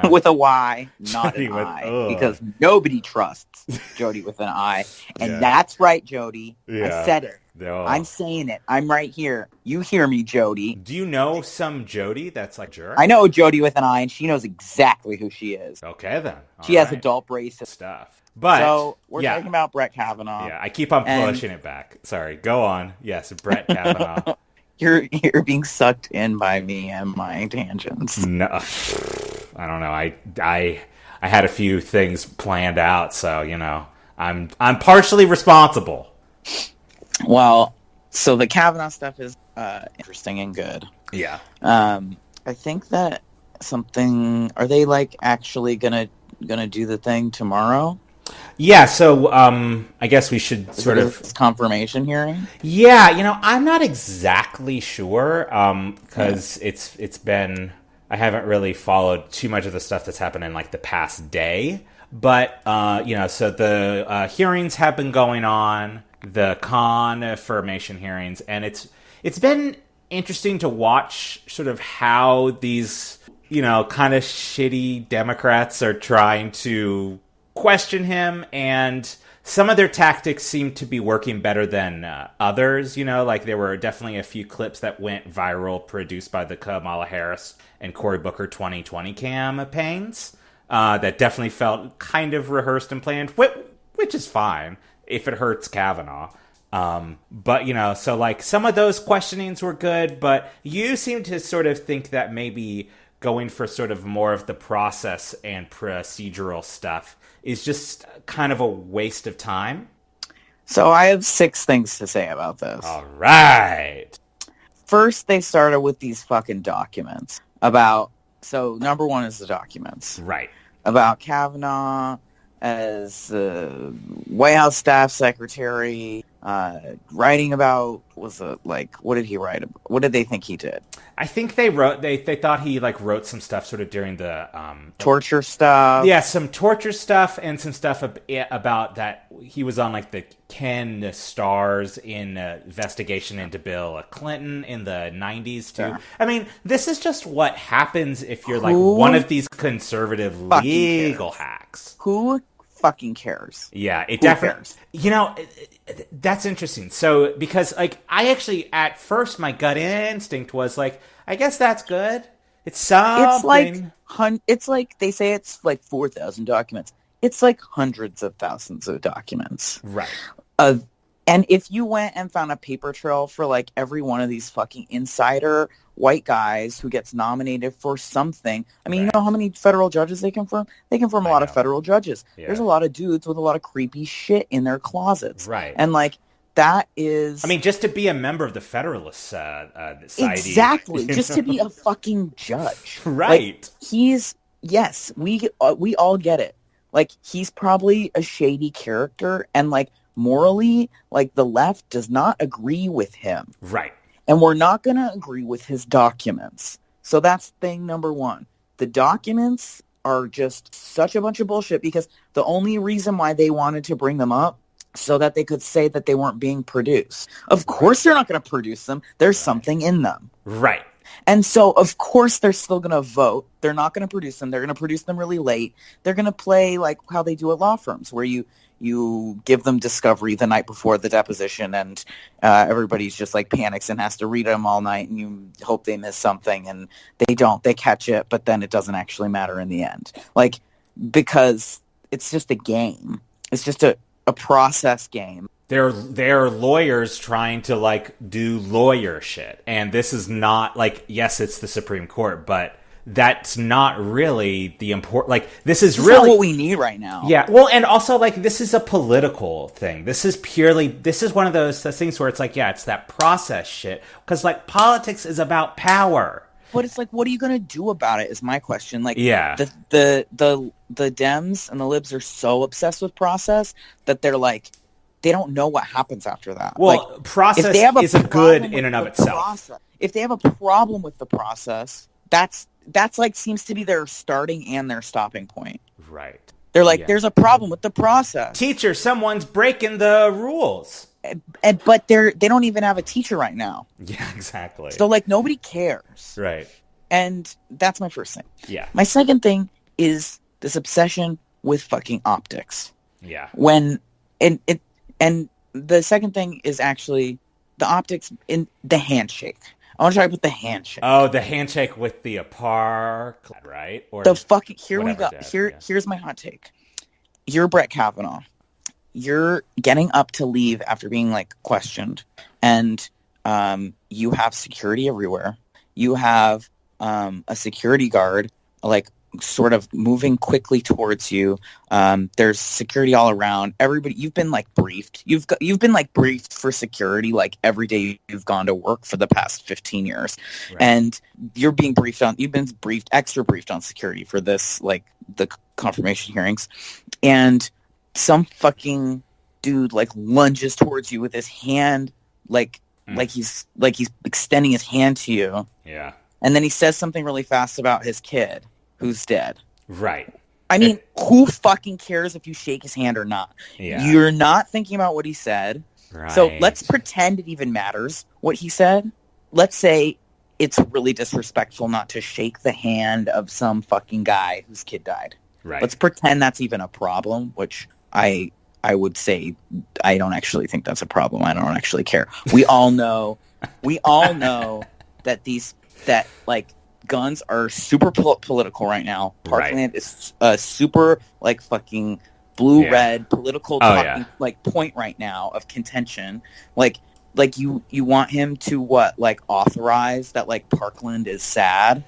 [SPEAKER 2] With a Y, not an I. Because nobody trusts Jody with an I. And that's right, Jody. I said it.
[SPEAKER 1] No.
[SPEAKER 2] I'm saying it. I'm right here. You hear me, Jody.
[SPEAKER 1] Do you know some Jody that's like jerk?
[SPEAKER 2] I know Jody with an I, and she knows exactly who she is.
[SPEAKER 1] Okay, then.
[SPEAKER 2] She has adult braces.
[SPEAKER 1] Stuff. But
[SPEAKER 2] so we're talking about Brett Kavanaugh.
[SPEAKER 1] Yeah, I keep on pushing it back. Sorry, go on. Yes, Brett Kavanaugh.
[SPEAKER 2] You're being sucked in by me and my tangents.
[SPEAKER 1] No, I don't know. I had a few things planned out, so I'm partially responsible.
[SPEAKER 2] Well, so the Kavanaugh stuff is interesting and good.
[SPEAKER 1] Yeah.
[SPEAKER 2] I think that are they like actually gonna do the thing tomorrow?
[SPEAKER 1] Yeah, so I guess we should sort of
[SPEAKER 2] this confirmation hearing.
[SPEAKER 1] Yeah, I'm not exactly sure because it's been, I haven't really followed too much of the stuff that's happened in like the past day, but so the hearings have been going on, the confirmation hearings, and it's been interesting to watch sort of how these kind of shitty Democrats are trying to question him, and some of their tactics seem to be working better than others. Like there were definitely a few clips that went viral produced by the Kamala Harris and Cory Booker 2020 campaigns that definitely felt kind of rehearsed and planned, which is fine if it hurts Kavanaugh. But, so like some of those questionings were good, but you seem to sort of think that maybe going for sort of more of the process and procedural stuff is just kind of a waste of time.
[SPEAKER 2] So I have 6 things to say about this.
[SPEAKER 1] All right.
[SPEAKER 2] First, they started with these fucking documents so number 1 is the documents.
[SPEAKER 1] Right.
[SPEAKER 2] About Kavanaugh as White House staff secretary, writing about, what did he write? What did they think he did?
[SPEAKER 1] I think they thought he wrote some stuff sort of during the
[SPEAKER 2] torture stuff.
[SPEAKER 1] Yeah, some torture stuff and some stuff about that he was on the Ken Starr's investigation into Bill Clinton in the 90s too. Yeah. I mean, this is just what happens if you're one of these conservative legal hacks.
[SPEAKER 2] Who fucking cares?
[SPEAKER 1] Yeah, it definitely. That's interesting. So because I actually at first my gut instinct was I guess that's good. It's something.
[SPEAKER 2] It's like they say it's 4,000 documents. It's hundreds of thousands of documents.
[SPEAKER 1] Right.
[SPEAKER 2] And if you went and found a paper trail for every one of these fucking insider white guys who gets nominated for something, I mean, right. You know how many federal judges they confirm? They confirm a lot of federal judges. Yeah. There's a lot of dudes with a lot of creepy shit in their closets.
[SPEAKER 1] Right.
[SPEAKER 2] And that is...
[SPEAKER 1] I mean, just to be a member of the Federalist Society.
[SPEAKER 2] Exactly. Just to be a fucking judge.
[SPEAKER 1] Right.
[SPEAKER 2] Yes, we all get it. He's probably a shady character, and morally, the left does not agree with him.
[SPEAKER 1] Right.
[SPEAKER 2] And we're not going to agree with his documents. So that's thing number 1. The documents are just such a bunch of bullshit because the only reason why they wanted to bring them up so that they could say that they weren't being produced. Of course they're not going to produce them. There's something in them.
[SPEAKER 1] Right.
[SPEAKER 2] And so, of course, they're still going to vote. They're not going to produce them. They're going to produce them really late. They're going to play like how they do at law firms, where you give them discovery the night before the deposition, and everybody's just like panics and has to read them all night, and you hope they miss something, and they don't. They catch it, but then it doesn't actually matter in the end. Like, because it's just a game. It's just a process game.
[SPEAKER 1] They're lawyers trying to like do lawyer shit, and this is not like, yes, it's the Supreme Court, but that's not really the important. Like, this is really
[SPEAKER 2] not what we need right now.
[SPEAKER 1] Yeah, well, and also like this is a political thing. This is one of those things where it's like, yeah, it's that process shit, because like politics is about power.
[SPEAKER 2] But it's like, what are you going to do about it is my question. Like,
[SPEAKER 1] yeah,
[SPEAKER 2] the Dems and the Libs are so obsessed with process that they're like, they don't know what happens after that.
[SPEAKER 1] Well, like, process is a good in and of itself.
[SPEAKER 2] If they have a problem with the process, that's like seems to be their starting and their stopping point.
[SPEAKER 1] Right.
[SPEAKER 2] They're like, there's a problem with the process.
[SPEAKER 1] Teacher, someone's breaking the rules.
[SPEAKER 2] But they don't even have a teacher right now.
[SPEAKER 1] Yeah, exactly.
[SPEAKER 2] So like nobody cares.
[SPEAKER 1] Right.
[SPEAKER 2] And that's my first thing.
[SPEAKER 1] Yeah.
[SPEAKER 2] My second thing is this obsession with fucking optics.
[SPEAKER 1] Yeah.
[SPEAKER 2] And the second thing is actually the optics in the handshake. I want to talk about the handshake.
[SPEAKER 1] Oh, the handshake with the apart, right? Or
[SPEAKER 2] the fucking we go. Here's my hot take. You're Brett Kavanaugh. You're getting up to leave after being like questioned, and you have security everywhere. You have a security guard like sort of moving quickly towards you. There's security all around. Everybody, you've been like briefed. You've been like briefed for security like every day you've gone to work for the past 15 years. Right. And you've been extra briefed on security for this, like the confirmation hearings. And some fucking dude like lunges towards you with his hand like he's extending his hand to you.
[SPEAKER 1] Yeah.
[SPEAKER 2] And then he says something really fast about his kid who's dead.
[SPEAKER 1] Right.
[SPEAKER 2] I mean, who fucking cares if you shake his hand or not?
[SPEAKER 1] Yeah.
[SPEAKER 2] You're not thinking about what he said.
[SPEAKER 1] Right.
[SPEAKER 2] So let's pretend it even matters what he said. Let's say it's really disrespectful not to shake the hand of some fucking guy whose kid died.
[SPEAKER 1] Right.
[SPEAKER 2] Let's pretend that's even a problem, which I would say I don't actually think that's a problem. I don't actually care. We all know that like guns are super political right now. Parkland is a super like fucking blue-red political like point right now of contention. Like you want him to authorize that like Parkland is sad.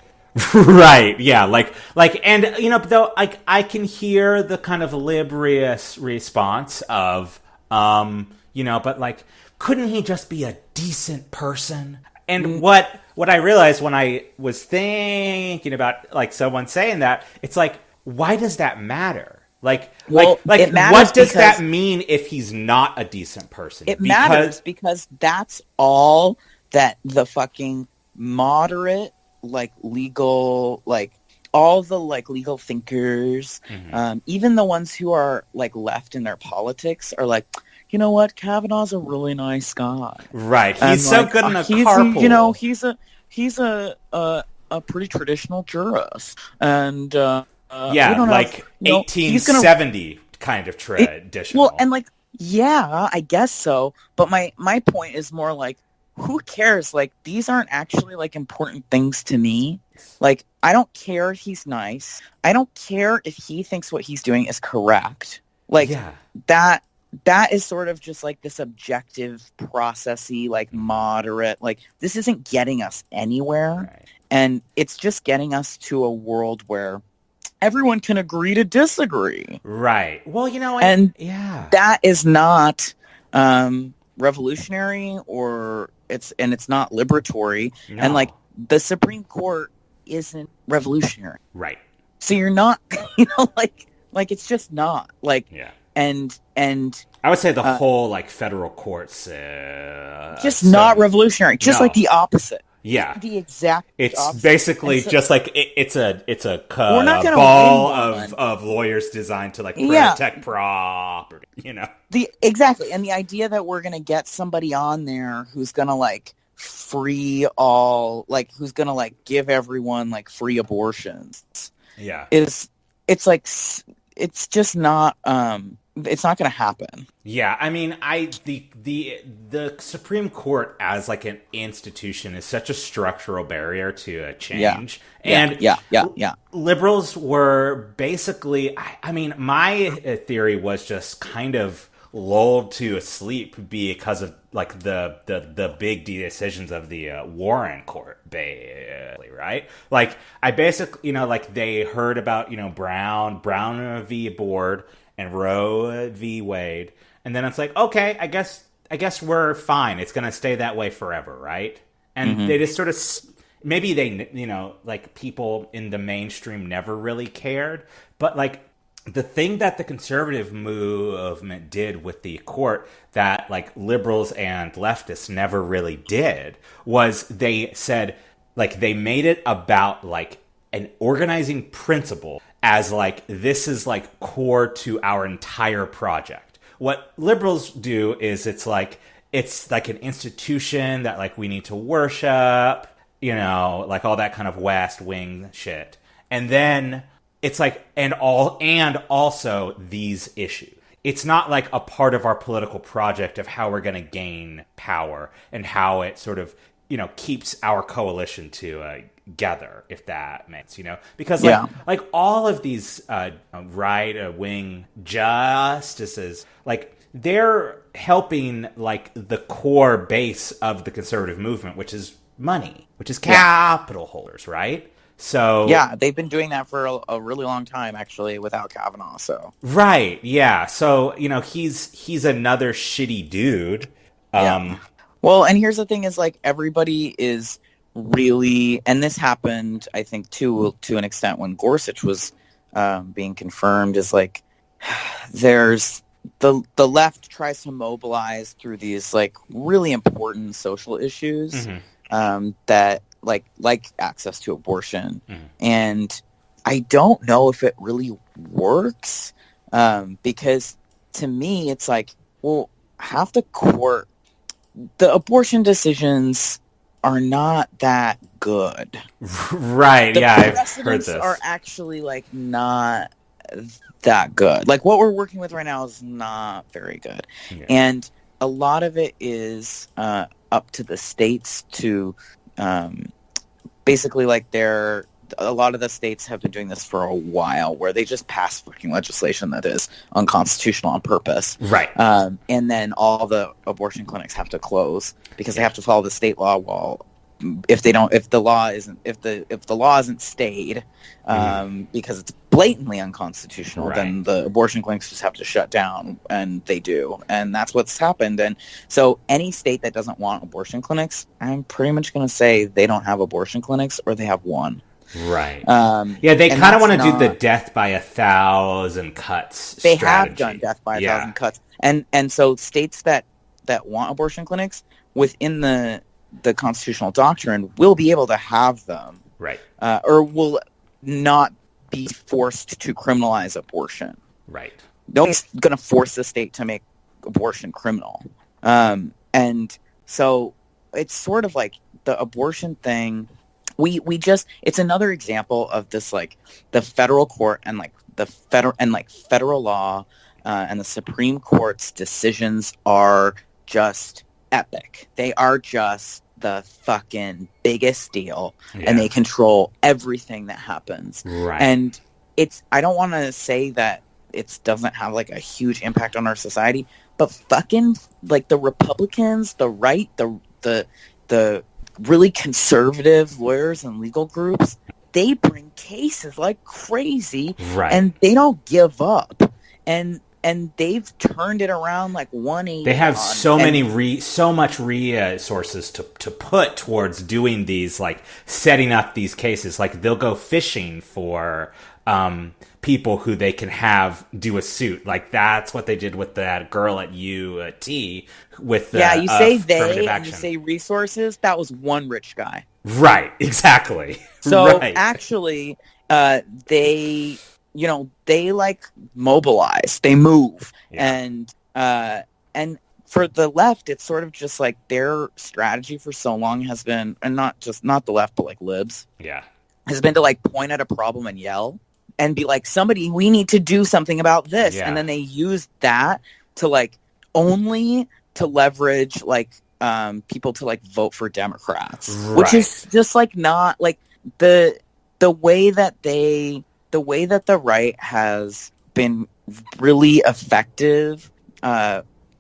[SPEAKER 1] Right. Yeah. Like, and though, like, I can hear the kind of liberious response of, but like, couldn't he just be a decent person? And what I realized when I was thinking about like someone saying that, it's like, why does that matter? What does that mean if he's not a decent person?
[SPEAKER 2] It matters because that's all that the fucking moderate, like legal, like all the like legal thinkers, even the ones who are like left in their politics are like, you know what, Kavanaugh's a really nice guy.
[SPEAKER 1] Right. He's so good in a carpool.
[SPEAKER 2] He's a pretty traditional jurist. And
[SPEAKER 1] yeah, like 1870 kind of traditional.
[SPEAKER 2] Well, and like, yeah, I guess so. But my point is more like, who cares? Like, these aren't actually like important things to me. Like, I don't care if he's nice. I don't care if he thinks what he's doing is correct. Like, that is sort of just like this objective, processy, like moderate, like this isn't getting us anywhere.
[SPEAKER 1] Right. And
[SPEAKER 2] it's just getting us to a world where everyone can agree to disagree.
[SPEAKER 1] Right. Well,
[SPEAKER 2] that is not revolutionary it's not liberatory. No. And like the Supreme Court isn't revolutionary.
[SPEAKER 1] Right.
[SPEAKER 2] So you're not, like it's just not like, and
[SPEAKER 1] I would say the whole like federal courts
[SPEAKER 2] just not revolutionary, just like the opposite.
[SPEAKER 1] Yeah,
[SPEAKER 2] the exact.
[SPEAKER 1] It's
[SPEAKER 2] opposite.
[SPEAKER 1] Basically just like it's a ball of lawyers designed to like protect property.
[SPEAKER 2] Exactly, and the idea that we're gonna get somebody on there who's gonna like free all, like, who's gonna like give everyone like free abortions.
[SPEAKER 1] Yeah.
[SPEAKER 2] It's like, it's just not, it's not gonna happen.
[SPEAKER 1] Yeah, I mean, the Supreme Court as like an institution is such a structural barrier to a change. And liberals were basically, I mean, my theory was just kind of lulled to sleep because of like the big decisions of the Warren Court, basically, right? Like, I basically, like, they heard about, Brown v. Board and Roe v. Wade, and then it's like, okay, I guess we're fine. It's gonna stay that way forever, right? And they just sort of, maybe they, like, people in the mainstream never really cared, but like, the thing that the conservative movement did with the court that like liberals and leftists never really did was they said, like, they made it about like an organizing principle as like, this is like core to our entire project. What liberals do is it's like an institution that like we need to worship, like all that kind of West Wing shit. And then it's like, and also these issues. It's not like a part of our political project of how we're going to gain power and how it sort of, keeps our coalition together, if that makes, because like all of these right-wing justices, like, they're helping like the core base of the conservative movement, which is money, which is capital holders, right? So
[SPEAKER 2] yeah, they've been doing that for a really long time, actually, without Kavanaugh. So
[SPEAKER 1] right, yeah. So he's another shitty dude.
[SPEAKER 2] Well, and here's the thing: is like, everybody is really, and this happened, I think, to an extent when Gorsuch was being confirmed. Is like, there's the left tries to mobilize through these like really important social issues that. Like access to abortion. And I don't know if it really works, because to me it's like, well, half the abortion decisions are not that good.
[SPEAKER 1] Right, I've heard this.
[SPEAKER 2] Are actually like not that good. Like, what we're working with right now is not very good. Yeah. And a lot of it is up to the states to basically, like, a lot of the states have been doing this for a while, where they just pass fucking legislation that is unconstitutional on purpose,
[SPEAKER 1] right?
[SPEAKER 2] And then all the abortion clinics have to close because they have to follow the state law. While if the law isn't stayed, because it's blatantly unconstitutional, then the abortion clinics just have to shut down, and they do, and that's what's happened. And so any state that doesn't want abortion clinics, I'm pretty much going to say they don't have abortion clinics, or they have one.
[SPEAKER 1] Right. They kind of want to do the death by 1,000 cuts.
[SPEAKER 2] They
[SPEAKER 1] strategy.
[SPEAKER 2] have done death by 1,000 cuts, and so states that want abortion clinics within the constitutional doctrine will be able to have them,
[SPEAKER 1] right?
[SPEAKER 2] Or will not be forced to criminalize abortion,
[SPEAKER 1] right?
[SPEAKER 2] Nobody's going to force the state to make abortion criminal, and so it's sort of like the abortion thing. We just, it's another example of this, like, the federal court and like the federal law and the Supreme Court's decisions are just epic. They are just the fucking biggest deal, and they control everything that happens.
[SPEAKER 1] Right.
[SPEAKER 2] And I don't want to say that it doesn't have like a huge impact on our society, but fucking like the Republicans, the right, the really conservative lawyers and legal groups, they bring cases like crazy, and they don't give up. And they've turned it around like 180.
[SPEAKER 1] They have so much resources to put towards doing these, like, setting up these cases. Like, they'll go fishing for people who they can have do a suit. Like, that's what they did with that girl at UT with the
[SPEAKER 2] you say
[SPEAKER 1] affirmative
[SPEAKER 2] and
[SPEAKER 1] action.
[SPEAKER 2] you say resources. That was one rich guy.
[SPEAKER 1] Right. Exactly.
[SPEAKER 2] So actually, they like mobilize, they move, and for the left, it's sort of just like their strategy for so long has been, and not the left, but like libs, has been to like point at a problem and yell and be like, somebody, we need to do something about this. And then they use that to like only to leverage like people to like vote for Democrats, which is just like not like the way that the right has been really effective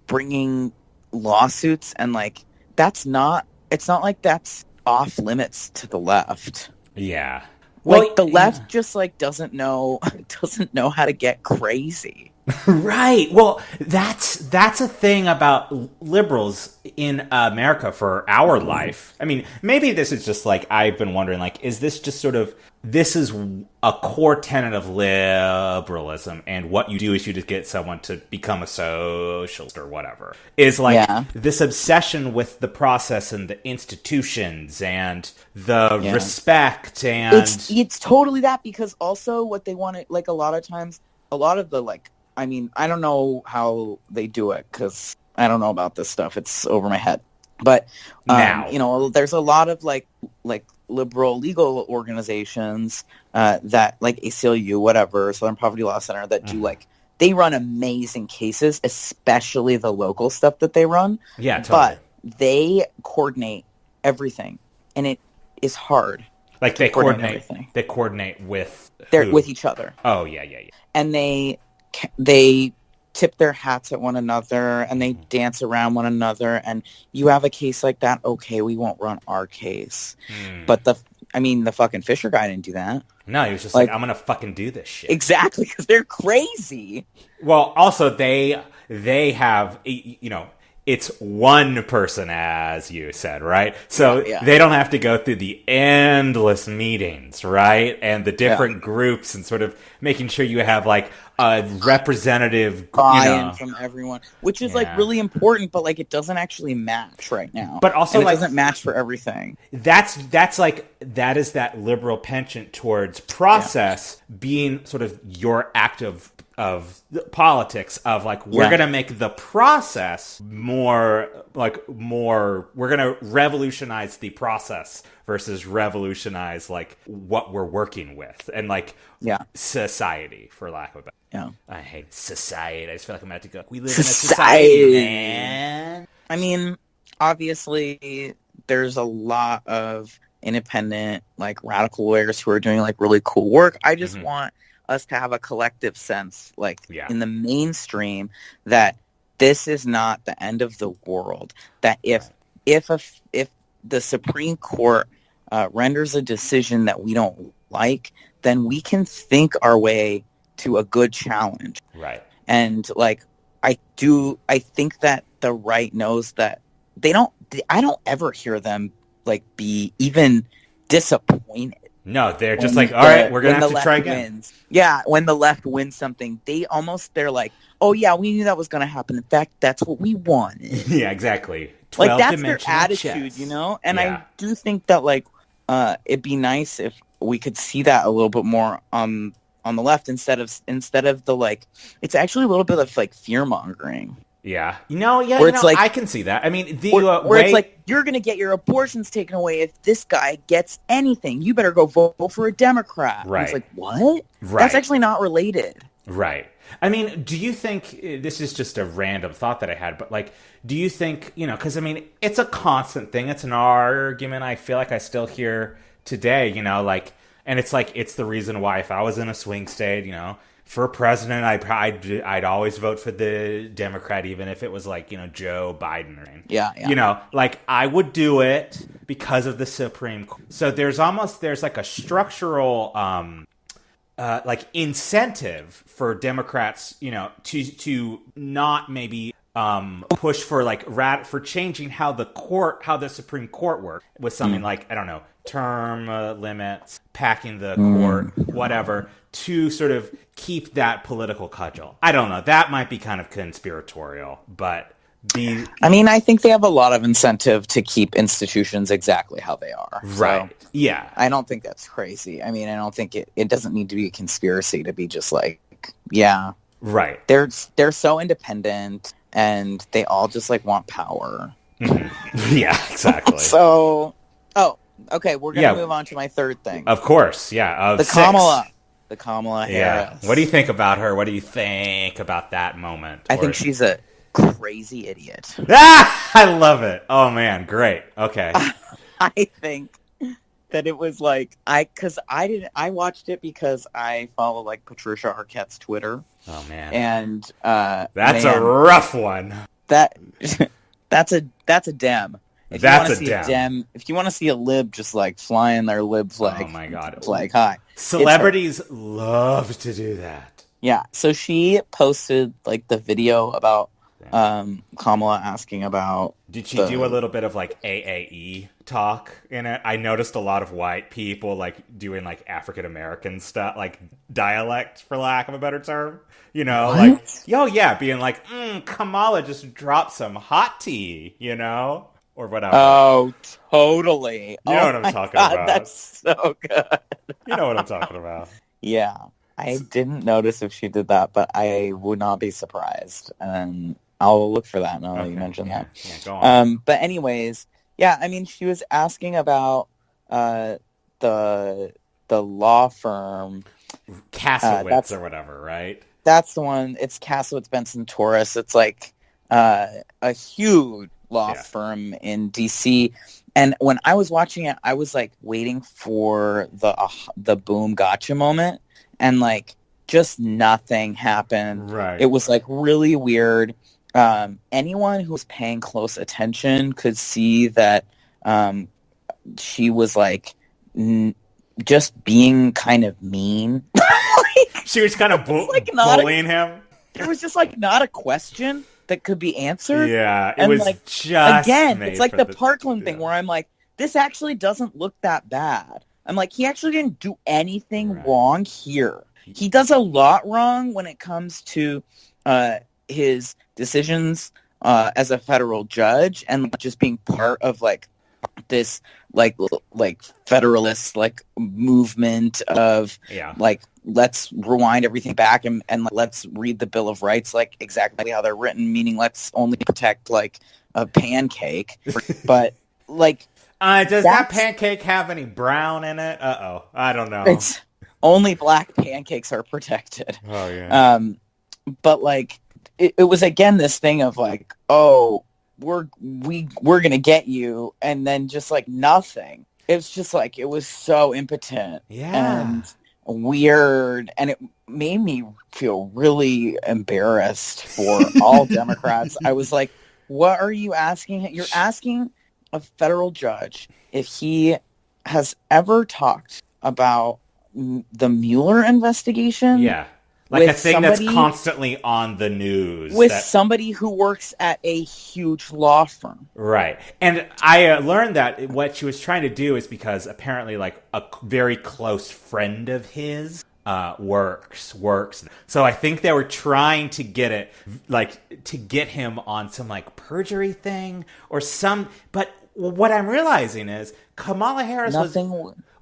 [SPEAKER 2] bringing lawsuits, and like it's not like that's off limits to the left.
[SPEAKER 1] Yeah.
[SPEAKER 2] Well, like the left just like doesn't know how to get crazy.
[SPEAKER 1] Right. Well, that's a thing about liberals in America for our life. I mean, maybe this is just like, I've been wondering, like, is this just sort of, this is a core tenet of liberalism, and what you do is you just get someone to become a socialist or whatever, is like this obsession with the process and the institutions and the respect, and
[SPEAKER 2] it's totally that, because also what they want to, like, a lot of times, a lot of the, like, I mean, I don't know how they do it because I don't know about this stuff. It's over my head. But, you know, there's a lot of, like liberal legal organizations that, like ACLU, whatever, Southern Poverty Law Center, that do, like, they run amazing cases, especially the local stuff that they run.
[SPEAKER 1] Yeah, totally.
[SPEAKER 2] But they coordinate everything, and it is hard.
[SPEAKER 1] Like, they coordinate with
[SPEAKER 2] with each other.
[SPEAKER 1] Oh, yeah.
[SPEAKER 2] And they tip their hats at one another, and they dance around one another, and you have a case like that, okay, we won't run our case. But the fucking Fisher guy didn't do that.
[SPEAKER 1] No, he was just like, I'm gonna fucking do this shit.
[SPEAKER 2] Exactly, because they're crazy.
[SPEAKER 1] Well, also, they have, you know, it's one person, as you said, right? So they don't have to go through the endless meetings, right? And the different groups, and sort of making sure you have, like, a representative
[SPEAKER 2] buy-in from everyone, which is like really important, but like it doesn't actually match right now.
[SPEAKER 1] But also,
[SPEAKER 2] and it doesn't match for everything.
[SPEAKER 1] That's like, that is that liberal penchant towards process being sort of your act of politics, of like, we're going to make the process more, we're going to revolutionize the process versus revolutionize like what we're working with, and like society, for lack of a better. I hate society. I just feel like I'm about to go, we live in a society, man.
[SPEAKER 2] I mean, obviously there's a lot of independent, like, radical lawyers who are doing like really cool work. I just want us to have a collective sense, like, in the mainstream, that this is not the end of the world. That if the Supreme Court renders a decision that we don't like, then we can think our way to a good challenge.
[SPEAKER 1] Right. And
[SPEAKER 2] like, I think that the right knows that I don't ever hear them like be even disappointed.
[SPEAKER 1] No, they're just like, all right, we're going to have to try again.
[SPEAKER 2] Wins. Yeah, when the left wins something, they're like, oh yeah, we knew that was going to happen. In fact, that's what we wanted.
[SPEAKER 1] Yeah, exactly.
[SPEAKER 2] Like, that's their attitude, you know? And I do think that, like, it'd be nice if we could see that a little bit more on the left, instead of the, like, it's actually a little bit of, like, fear-mongering.
[SPEAKER 1] Yeah. It's like, I can see that. I mean,
[SPEAKER 2] it's like, you're going to get your abortions taken away if this guy gets anything. You better go vote for a Democrat.
[SPEAKER 1] Right.
[SPEAKER 2] And it's like, what?
[SPEAKER 1] Right.
[SPEAKER 2] That's actually not related.
[SPEAKER 1] Right. I mean, do you think, this is just a random thought that I had, but like, do you think, you know, because I mean, it's a constant thing. It's an argument I feel like I still hear today, you know, like, and it's like, it's the reason why if I was in a swing state, you know, for president, I'd always vote for the Democrat, even if it was like, you know, Joe Biden.
[SPEAKER 2] Yeah.
[SPEAKER 1] You know, like, I would do it because of the Supreme Court. So there's like a structural, like, incentive for Democrats, you know, to not maybe push for like for changing how the Supreme Court works with something like, I don't know, term limits, packing the court, whatever, to sort of keep that political cudgel. I don't know. That might be kind of conspiratorial, but
[SPEAKER 2] I mean, I think they have a lot of incentive to keep institutions exactly how they are.
[SPEAKER 1] Right. So yeah.
[SPEAKER 2] I don't think that's crazy. I mean, I don't think it doesn't need to be a conspiracy to be just like,
[SPEAKER 1] Right.
[SPEAKER 2] They're so independent. and they all just like want power.
[SPEAKER 1] Yeah, exactly.
[SPEAKER 2] So, okay, we're gonna move on to my third thing.
[SPEAKER 1] Of course, yeah.
[SPEAKER 2] The Kamala Harris.
[SPEAKER 1] What do you think about her? What do you think about that moment?
[SPEAKER 2] I think she's a crazy idiot.
[SPEAKER 1] I love it. Oh man, great. Okay.
[SPEAKER 2] I think that it was like I watched it because I follow like Patricia Arquette's Twitter.
[SPEAKER 1] Oh man.
[SPEAKER 2] And
[SPEAKER 1] that's a rough one.
[SPEAKER 2] That's a dem. If you want to see a lib just like flying their lib flag.
[SPEAKER 1] Oh my god.
[SPEAKER 2] Flag high.
[SPEAKER 1] Celebrities love to do that.
[SPEAKER 2] Yeah. So she posted like the video about Kamala asking about.
[SPEAKER 1] Did she do a little bit of like AAE talk in it? I noticed a lot of white people like doing like African American stuff, like dialect, for lack of a better term. You know,
[SPEAKER 2] what?
[SPEAKER 1] like, oh yeah, being like, Kamala just dropped some hot tea, you know, or whatever.
[SPEAKER 2] Oh, totally.
[SPEAKER 1] You know what I'm talking about.
[SPEAKER 2] That's so good.
[SPEAKER 1] You know what I'm talking about.
[SPEAKER 2] Yeah. I didn't notice if she did that, but I would not be surprised. And I'll look for that now that you mentioned that.
[SPEAKER 1] Yeah, go on.
[SPEAKER 2] But anyways, yeah, I mean, she was asking about the law firm.
[SPEAKER 1] Kasowitz or whatever, right?
[SPEAKER 2] That's the one. It's Kasowitz, Benson, Torres. It's like a huge law firm in D.C. And when I was watching it, I was like waiting for the boom gotcha moment, and like just nothing happened.
[SPEAKER 1] Right.
[SPEAKER 2] It was like really weird. Anyone who was paying close attention could see that she was like just being kind of mean.
[SPEAKER 1] She was kind of bullying him.
[SPEAKER 2] There was just like not a question that could be answered.
[SPEAKER 1] Yeah, it was like just
[SPEAKER 2] again. It's like the Parkland thing where I'm like, this actually doesn't look that bad. I'm like, he actually didn't do anything wrong here. He does a lot wrong when it comes to his decisions as a federal judge and just being part of like this like federalist like movement of like let's rewind everything back and let's read the Bill of Rights like exactly how they're written, meaning let's only protect like a pancake. But like
[SPEAKER 1] does that pancake have any brown in it? I don't know.
[SPEAKER 2] It's only black pancakes are protected.
[SPEAKER 1] Oh yeah.
[SPEAKER 2] But like it was again this thing of like, oh, we're gonna get you, and then just like nothing. It's just like it was so impotent and weird, and it made me feel really embarrassed for all Democrats. I was like, what are you asking? You're asking a federal judge if he has ever talked about the Mueller investigation.
[SPEAKER 1] Yeah. Like a thing that's constantly on the news.
[SPEAKER 2] With somebody who works at a huge law firm. Right.
[SPEAKER 1] And I learned that what she was trying to do is because apparently like a very close friend of his works. So I think they were trying to get it, like, to get him on some like perjury thing or some... But what I'm realizing is Kamala Harris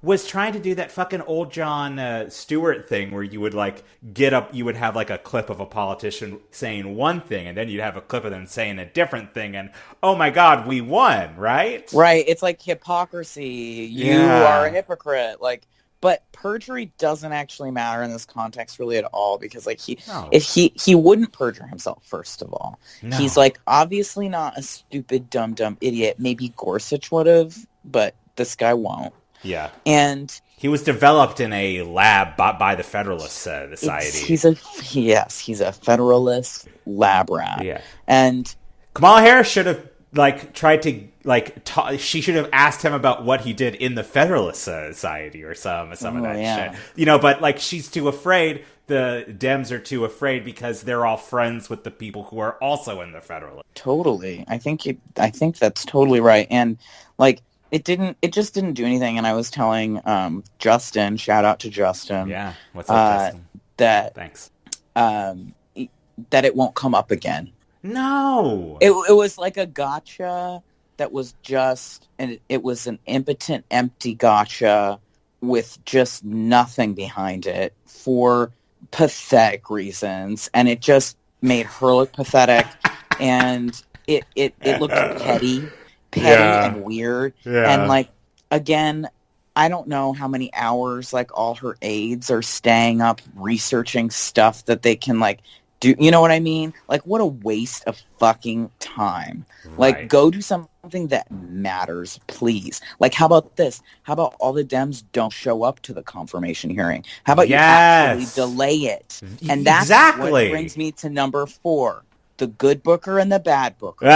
[SPEAKER 1] was trying to do that fucking old John Stewart thing where you would like get up, you would have like a clip of a politician saying one thing and then you'd have a clip of them saying a different thing and oh my god, we won, right?
[SPEAKER 2] Right. It's like hypocrisy. You are a hypocrite. Like, but perjury doesn't actually matter in this context really at all because like if he wouldn't perjure himself, first of all. No. He's like obviously not a stupid dumb idiot. Maybe Gorsuch would have, but this guy won't.
[SPEAKER 1] Yeah.
[SPEAKER 2] And
[SPEAKER 1] he was developed in a lab by the Federalist Society.
[SPEAKER 2] He's a Federalist lab rat.
[SPEAKER 1] Yeah.
[SPEAKER 2] And
[SPEAKER 1] Kamala Harris should have like tried to like she should have asked him about what he did in the Federalist Society or some of that shit. You know, but like she's too afraid. The Dems are too afraid because they're all friends with the people who are also in the Federalist.
[SPEAKER 2] Totally. I think that's totally right. And like it just didn't do anything, and I was telling Justin, shout out to Justin.
[SPEAKER 1] Yeah, what's up, Justin? Thanks.
[SPEAKER 2] That it won't come up again.
[SPEAKER 1] No.
[SPEAKER 2] It was like a gotcha that was just, and it was an impotent, empty gotcha with just nothing behind it for pathetic reasons, and it just made her look pathetic. and it looked petty and weird. Yeah. And like, again, I don't know how many hours like all her aides are staying up researching stuff that they can like do. You know what I mean? Like, what a waste of fucking time. Right. Like, go do something that matters, please. Like, how about this? How about all the Dems don't show up to the confirmation hearing? How about you actually delay it? And that's what brings me to number 4. The good Booker and the bad Booker.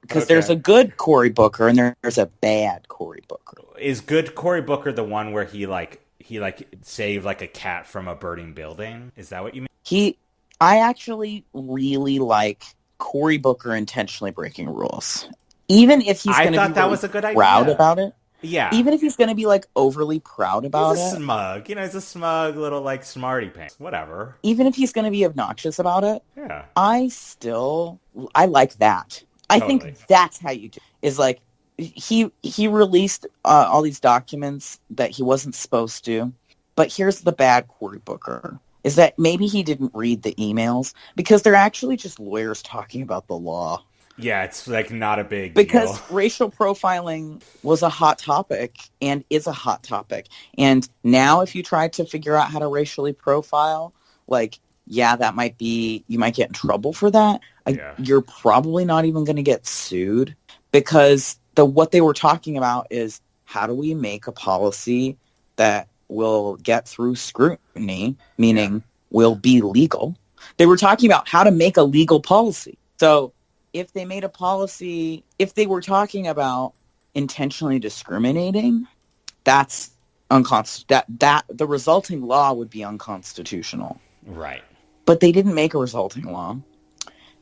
[SPEAKER 2] Because there's a good Cory Booker and there's a bad Cory Booker.
[SPEAKER 1] Is good Cory Booker the one where he saved like a cat from a burning building? Is that what you mean? I actually really like Cory Booker intentionally breaking rules. Even if he's going to be really proud about it. Yeah. Even if he's going to be, like, overly proud about it. He's smug. You know, he's a smug little, like, smarty pants. Whatever.
[SPEAKER 2] Even if he's going to be obnoxious about it. Yeah. I like that. I think that's how you do it. Is, like, he released all these documents that he wasn't supposed to. But here's the bad Cory Booker. Is that maybe he didn't read the emails. Because they're actually just lawyers talking about the law.
[SPEAKER 1] Yeah, it's like not a big
[SPEAKER 2] because
[SPEAKER 1] deal.
[SPEAKER 2] Racial profiling was a hot topic and is a hot topic. And now if you try to figure out how to racially profile, like, yeah, you might get in trouble for that. You're probably not even going to get sued because what they were talking about is how do we make a policy that will get through scrutiny, meaning will be legal. They were talking about how to make a legal policy. So if they made a policy, if they were talking about intentionally discriminating, that's that the resulting law would be unconstitutional.
[SPEAKER 1] Right.
[SPEAKER 2] But they didn't make a resulting law.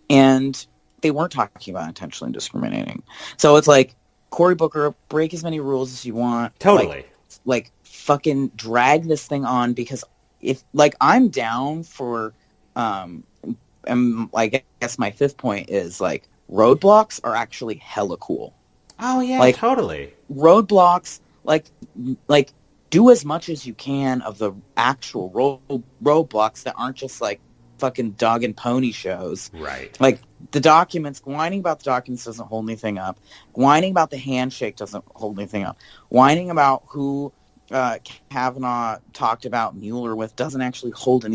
[SPEAKER 2] And they weren't talking about intentionally discriminating. So it's like, Cory Booker, break as many rules as you want.
[SPEAKER 1] Totally.
[SPEAKER 2] Like fucking drag this thing on because if, like, I'm down for, and like, I guess my 5th point is like roadblocks are actually hella cool.
[SPEAKER 1] Oh yeah,
[SPEAKER 2] like,
[SPEAKER 1] totally.
[SPEAKER 2] Roadblocks, like do as much as you can of the actual roadblocks that aren't just like fucking dog and pony shows.
[SPEAKER 1] Right.
[SPEAKER 2] Like the documents, whining about the documents doesn't hold anything up. Whining about the handshake doesn't hold anything up. Whining about who Kavanaugh talked about Mueller with doesn't actually hold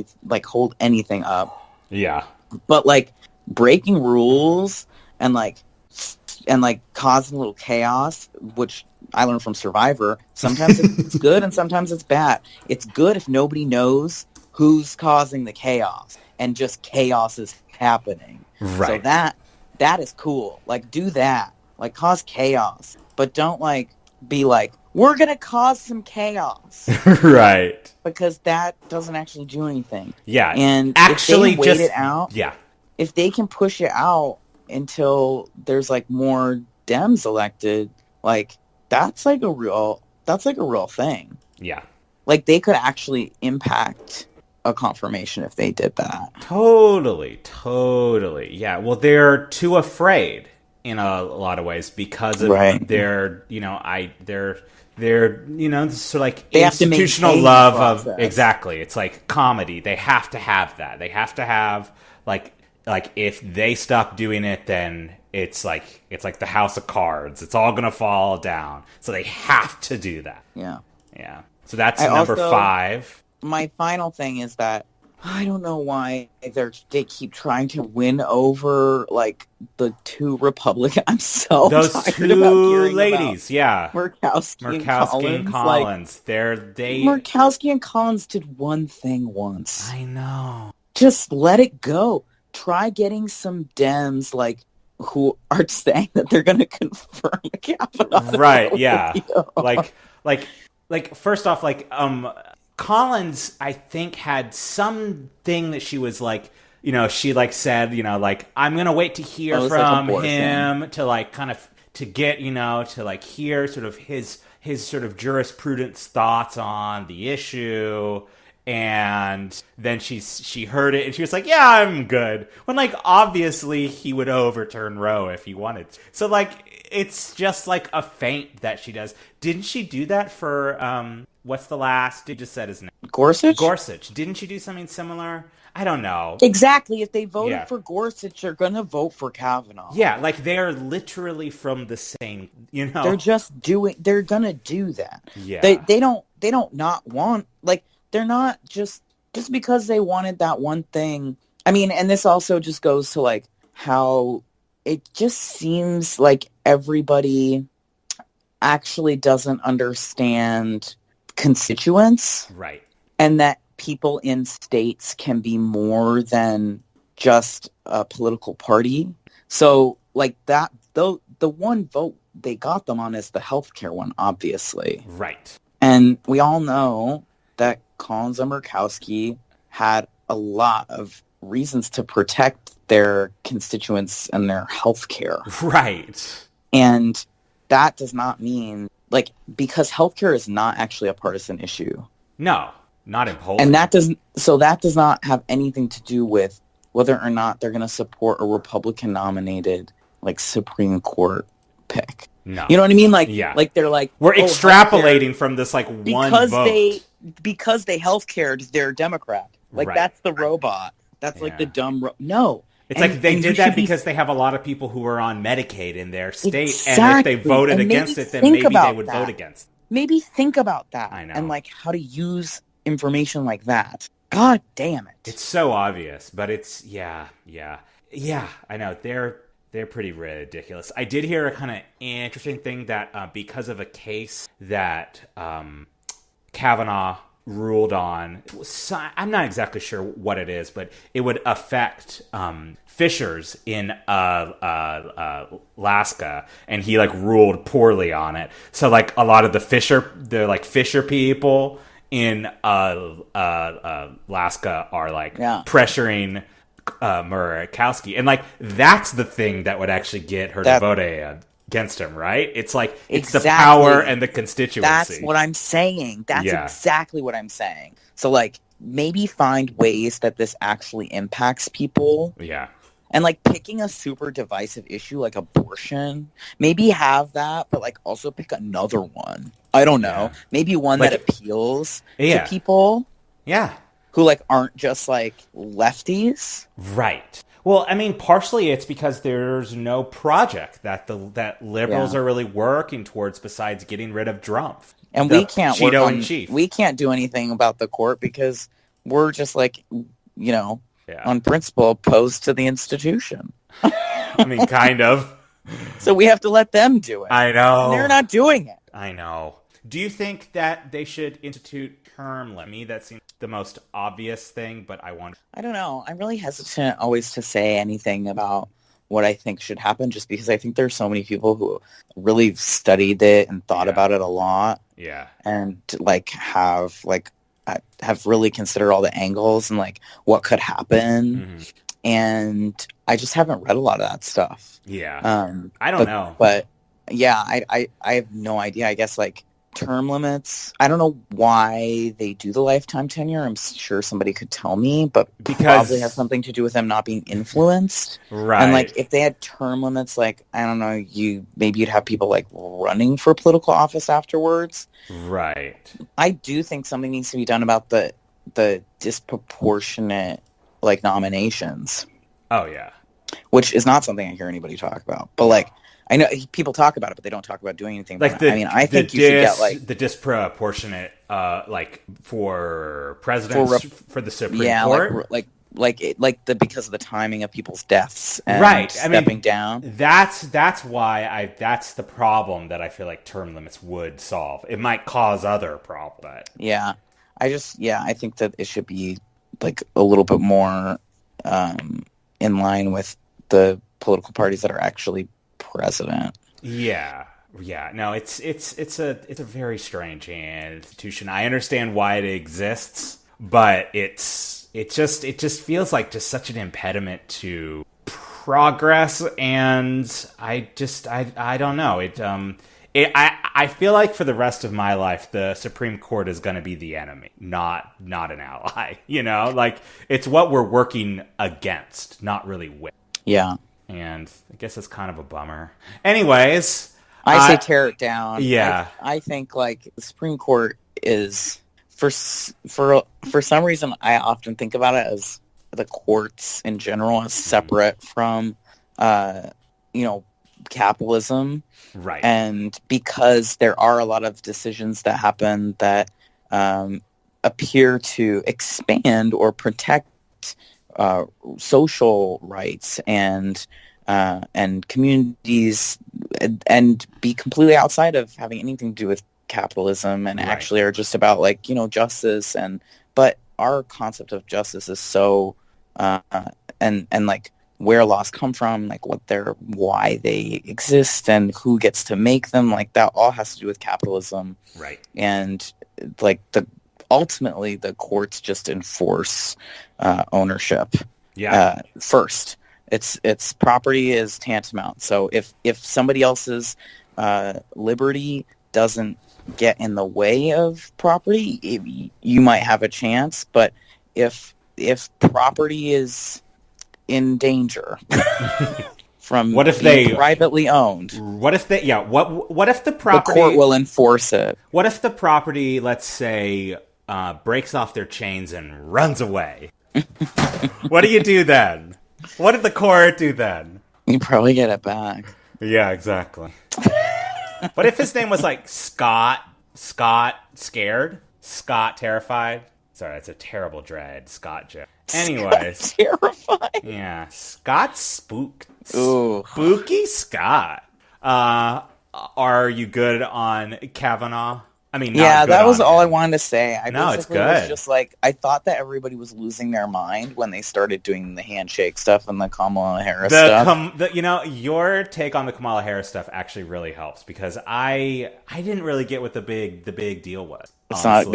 [SPEAKER 2] anything up.
[SPEAKER 1] Yeah.
[SPEAKER 2] But like breaking rules and causing a little chaos, which I learned from Survivor, sometimes it's good and sometimes it's bad. It's good if nobody knows who's causing the chaos and just chaos is happening.
[SPEAKER 1] Right.
[SPEAKER 2] So that is cool. Like, do that. Like, cause chaos. But don't like be like, we're gonna cause some chaos.
[SPEAKER 1] Right.
[SPEAKER 2] Because that doesn't actually do anything.
[SPEAKER 1] Yeah.
[SPEAKER 2] And
[SPEAKER 1] actually
[SPEAKER 2] if they wait it out,
[SPEAKER 1] yeah.
[SPEAKER 2] If they can push it out until there's like more Dems elected, like that's like a real thing.
[SPEAKER 1] Yeah.
[SPEAKER 2] Like they could actually impact a confirmation if they did that.
[SPEAKER 1] Totally. Yeah. Well, they're too afraid in a lot of ways because of their, sort of like
[SPEAKER 2] they
[SPEAKER 1] institutional love of exactly. It's like comedy. They have to have that. They have to have like if they stop doing it, then it's like the House of Cards. It's all gonna fall down. So they have to do that.
[SPEAKER 2] Yeah.
[SPEAKER 1] Yeah. So that's number 5.
[SPEAKER 2] My final thing is that I don't know why they keep trying to win over like the 2 Republicans. I'm so
[SPEAKER 1] those
[SPEAKER 2] tired
[SPEAKER 1] 2
[SPEAKER 2] about hearing
[SPEAKER 1] ladies,
[SPEAKER 2] about Murkowski and Collins.
[SPEAKER 1] Murkowski
[SPEAKER 2] and Collins did one thing once.
[SPEAKER 1] I know.
[SPEAKER 2] Just let it go. Try getting some Dems like who are saying that they're going to confirm Kavanaugh.
[SPEAKER 1] Right? Yeah. Like first off, Collins, I think, had something that she was like, she like said, like, I'm going to wait to hear from him to like kind of to get, to like hear sort of his sort of jurisprudence thoughts on the issue. And then she heard it and she was like, yeah, I'm good. When like obviously he would overturn Roe if he wanted to. So like it's just like a feint that she does. Didn't she do that for what's the last? You just said his name.
[SPEAKER 2] Gorsuch.
[SPEAKER 1] Didn't she do something similar? I don't know.
[SPEAKER 2] Exactly. If they voted for Gorsuch, they're going to vote for Kavanaugh.
[SPEAKER 1] Yeah, like they're literally from the same,
[SPEAKER 2] They're going to do that.
[SPEAKER 1] Yeah.
[SPEAKER 2] They don't not want, like, they're not just because they wanted that one thing. I mean, and this also just goes to, like, how it just seems like everybody actually doesn't understand constituents.
[SPEAKER 1] Right.
[SPEAKER 2] And that people in states can be more than just a political party. So, like, that, though, the one vote they got them on is the healthcare one, obviously.
[SPEAKER 1] Right.
[SPEAKER 2] And we all know that Colin Murkowski had a lot of reasons to protect their constituents and their healthcare.
[SPEAKER 1] Right.
[SPEAKER 2] And that does not mean, like, because healthcare is not actually a partisan issue.
[SPEAKER 1] No, not in Poland.
[SPEAKER 2] And that does not have anything to do with whether or not they're going to support a Republican-nominated, like, Supreme Court pick.
[SPEAKER 1] No.
[SPEAKER 2] You know what I mean? Like, like they're like,
[SPEAKER 1] we're extrapolating from this, like, one vote.
[SPEAKER 2] Because they healthcared their Democrat. Like, that's the robot. That's like the dumb... No.
[SPEAKER 1] It's like they did that because they have a lot of people who are on Medicaid in their state, and if they voted against it, then maybe they would vote against it. Maybe
[SPEAKER 2] think about that.
[SPEAKER 1] I know.
[SPEAKER 2] And, like, how to use information like that. God damn it.
[SPEAKER 1] It's so obvious, but it's, yeah, I know. They're pretty ridiculous. I did hear a kind of interesting thing that because of a case that Kavanaugh ruled on, I'm not exactly sure what it is, but it would affect fishers in Alaska, and he, like, ruled poorly on it. So, like, a lot of the fisher people in Alaska are, like, pressuring Murkowski, and, like, that's the thing that would actually get her to vote against him, right? It's like, it's the power and the constituency.
[SPEAKER 2] That's what I'm saying. That's exactly what I'm saying. So, like, maybe find ways that this actually impacts people.
[SPEAKER 1] Yeah.
[SPEAKER 2] And, like, picking a super divisive issue like abortion, maybe have that, but, like, also pick another one. I don't know. Yeah. Maybe one that appeals to people.
[SPEAKER 1] Yeah.
[SPEAKER 2] Who, like, aren't just, like, lefties.
[SPEAKER 1] Right. Well, I mean, partially it's because there's no project that liberals are really working towards besides getting rid of Trump.
[SPEAKER 2] And we can't we can't do anything about the court because we're just, like, on principle opposed to the institution.
[SPEAKER 1] I mean, kind of.
[SPEAKER 2] So we have to let them do it.
[SPEAKER 1] I know.
[SPEAKER 2] And they're not doing it.
[SPEAKER 1] I know. Do you think that they should institute term limit? Me, that seems the most obvious thing, but I don't
[SPEAKER 2] know. I'm really hesitant always to say anything about what I think should happen, just because I think there's so many people who really studied it and thought about it a lot.
[SPEAKER 1] Yeah.
[SPEAKER 2] And, like, have really considered all the angles and, like, what could happen. Mm-hmm. And I just haven't read a lot of that stuff.
[SPEAKER 1] Yeah. I don't know.
[SPEAKER 2] But yeah, I have no idea. I guess, like, term limits, I don't know why they do the lifetime tenure. I'm sure somebody could tell me, but probably has something to do with them not being influenced.
[SPEAKER 1] Right.
[SPEAKER 2] And, like, if they had term limits, like, I don't know, maybe you'd have people, like, running for political office afterwards.
[SPEAKER 1] Right.
[SPEAKER 2] I do think something needs to be done about the disproportionate, like, nominations.
[SPEAKER 1] Oh, yeah.
[SPEAKER 2] Which is not something I hear anybody talk about. But, like, I know people talk about it, but they don't talk about doing anything about it. I mean, I think you should get, like...
[SPEAKER 1] the disproportionate, like, for presidents, for the Supreme Court?
[SPEAKER 2] Because of the timing of people's deaths and stepping down.
[SPEAKER 1] That's why that's the problem that I feel like term limits would solve. It might cause other problems, but...
[SPEAKER 2] Yeah. I think that it should be, like, a little bit more in line with the political parties that are actually president.
[SPEAKER 1] Yeah. No, it's a very strange institution. I understand why it exists, but it just feels like just such an impediment to progress, and I don't know. I feel like for the rest of my life, the Supreme Court is going to be the enemy, not an ally. Like, it's what we're working against, not really with.
[SPEAKER 2] Yeah.
[SPEAKER 1] And I guess it's kind of a bummer. Anyways,
[SPEAKER 2] I say tear it down.
[SPEAKER 1] Yeah.
[SPEAKER 2] I think, like, the Supreme Court is, for some reason, I often think about it as the courts in general as separate from, capitalism.
[SPEAKER 1] Right.
[SPEAKER 2] And because there are a lot of decisions that happen that appear to expand or protect social rights and communities, and be completely outside of having anything to do with capitalism, and actually are just about justice. But our concept of justice is so and like where laws come from, like why they exist and who gets to make them, like that all has to do with capitalism.
[SPEAKER 1] Right.
[SPEAKER 2] And like ultimately the courts just enforce ownership.
[SPEAKER 1] Yeah.
[SPEAKER 2] First, it's property is tantamount. So if somebody else's liberty doesn't get in the way of property, you might have a chance. But if property is in danger from
[SPEAKER 1] what if
[SPEAKER 2] being privately owned,
[SPEAKER 1] what if the property,
[SPEAKER 2] the court will enforce it.
[SPEAKER 1] What if the property, let's say, breaks off their chains and runs away? What do you do then? What did the court do then?
[SPEAKER 2] You probably get it back.
[SPEAKER 1] Yeah, exactly. What if his name was like Scott Scared? Scott Terrified? Sorry, that's a terrible dread. Scott J. Anyways.
[SPEAKER 2] Scott Terrified?
[SPEAKER 1] Yeah. Scott Spooked.
[SPEAKER 2] Ooh.
[SPEAKER 1] Spooky Scott. Are you good on Kavanaugh? I mean,
[SPEAKER 2] yeah, that was all I wanted to say.
[SPEAKER 1] It's good.
[SPEAKER 2] Was just like, I thought that everybody was losing their mind when they started doing the handshake stuff and the Kamala Harris stuff.
[SPEAKER 1] Your take on the Kamala Harris stuff actually really helps, because I didn't really get what the big deal was.
[SPEAKER 2] It's not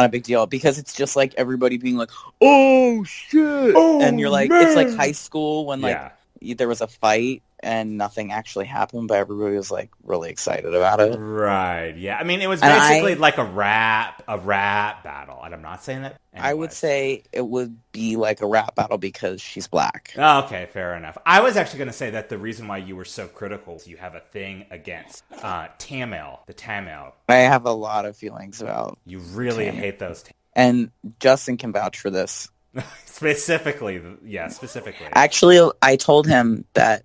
[SPEAKER 2] a big deal, because it's just like everybody being like, oh shit, and you're like, man. It's like high school when there was a fight and nothing actually happened, but everybody was like really excited about it.
[SPEAKER 1] Right. Yeah. I mean, it was basically like a rap battle. And I'm not saying that. Anyways.
[SPEAKER 2] I would say it would be like a rap battle because she's black.
[SPEAKER 1] Oh, okay. Fair enough. I was actually going to say that the reason why you were so critical is you have a thing against Tamil, the Tamil.
[SPEAKER 2] I have a lot of feelings about.
[SPEAKER 1] You really hate those.
[SPEAKER 2] And Justin can vouch for this.
[SPEAKER 1] Specifically.
[SPEAKER 2] Actually, I told him that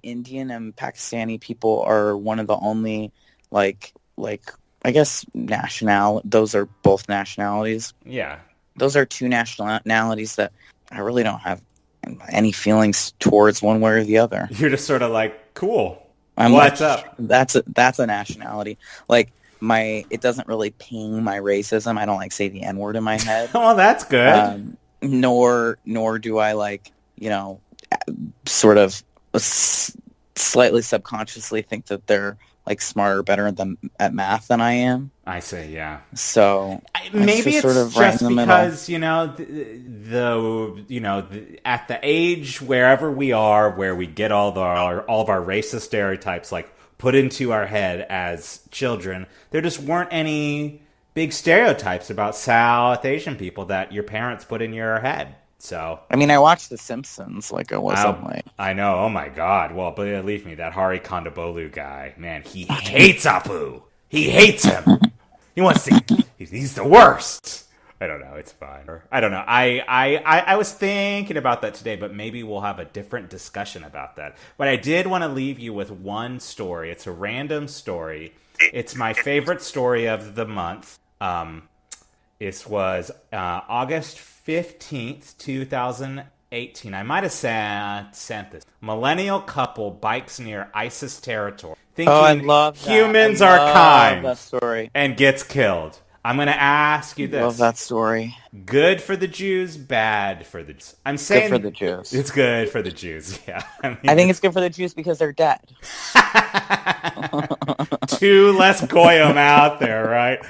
[SPEAKER 2] Indian and Pakistani people are one of the only, like I guess those are both nationalities.
[SPEAKER 1] Yeah.
[SPEAKER 2] Those are two nationalities that I really don't have any feelings towards one way or the other.
[SPEAKER 1] You're just sort of like, cool. What's up?
[SPEAKER 2] That's a nationality. Like it doesn't really ping my racism. I don't say the N-word in my head.
[SPEAKER 1] Well, that's good.
[SPEAKER 2] Nor do I sort of slightly subconsciously think that they're smarter, better at math than I am.
[SPEAKER 1] I see, yeah.
[SPEAKER 2] So
[SPEAKER 1] maybe it's
[SPEAKER 2] sort of
[SPEAKER 1] just
[SPEAKER 2] right in the
[SPEAKER 1] because
[SPEAKER 2] middle.
[SPEAKER 1] At the age wherever we are, where we get all of our racist stereotypes put into our head as children, there just weren't any big stereotypes about South Asian people that your parents put in your head. So
[SPEAKER 2] I mean, I watched The Simpsons.
[SPEAKER 1] I know. Oh my God. Well, but believe me, that Hari Kondabolu guy, man, he hates Apu. He hates him. He wants to. He's the worst. I don't know. It's fine. I don't know. I was thinking about that today, but maybe we'll have a different discussion about that. But I did want to leave you with one story. It's a random story. It's my favorite story of the month. It was August 15th, 2018. I might have sent this. Millennial couple bikes near ISIS territory, thinking
[SPEAKER 2] I love that.
[SPEAKER 1] humans are kind,
[SPEAKER 2] that story.
[SPEAKER 1] And gets killed. I'm going to ask you this.
[SPEAKER 2] Love that story.
[SPEAKER 1] Good for the Jews, bad for the Jews. I'm saying
[SPEAKER 2] good for the Jews.
[SPEAKER 1] It's good for the Jews, yeah.
[SPEAKER 2] I think it's good for the Jews because they're dead.
[SPEAKER 1] Two less goyim out there, right?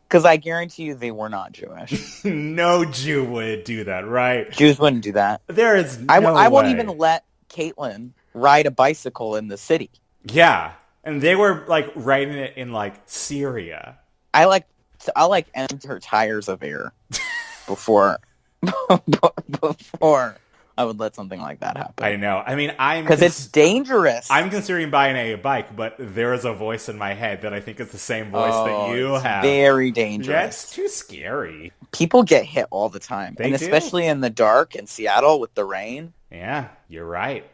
[SPEAKER 2] Because I guarantee you they were not Jewish.
[SPEAKER 1] No Jew would do that, right?
[SPEAKER 2] Jews wouldn't do that.
[SPEAKER 1] There is no
[SPEAKER 2] I won't
[SPEAKER 1] way.
[SPEAKER 2] even let Caitlin ride a bicycle in the city.
[SPEAKER 1] Yeah. And they were riding it in Syria.
[SPEAKER 2] I enter tires of air before I would let something like that happen.
[SPEAKER 1] I know. I mean,
[SPEAKER 2] because it's dangerous.
[SPEAKER 1] I'm considering buying a bike, but there is a voice in my head that I think is the same voice that you have.
[SPEAKER 2] Very dangerous.
[SPEAKER 1] Yeah, it's too scary.
[SPEAKER 2] People get hit all the time, and especially in the dark in Seattle with the rain.
[SPEAKER 1] Yeah, you're right.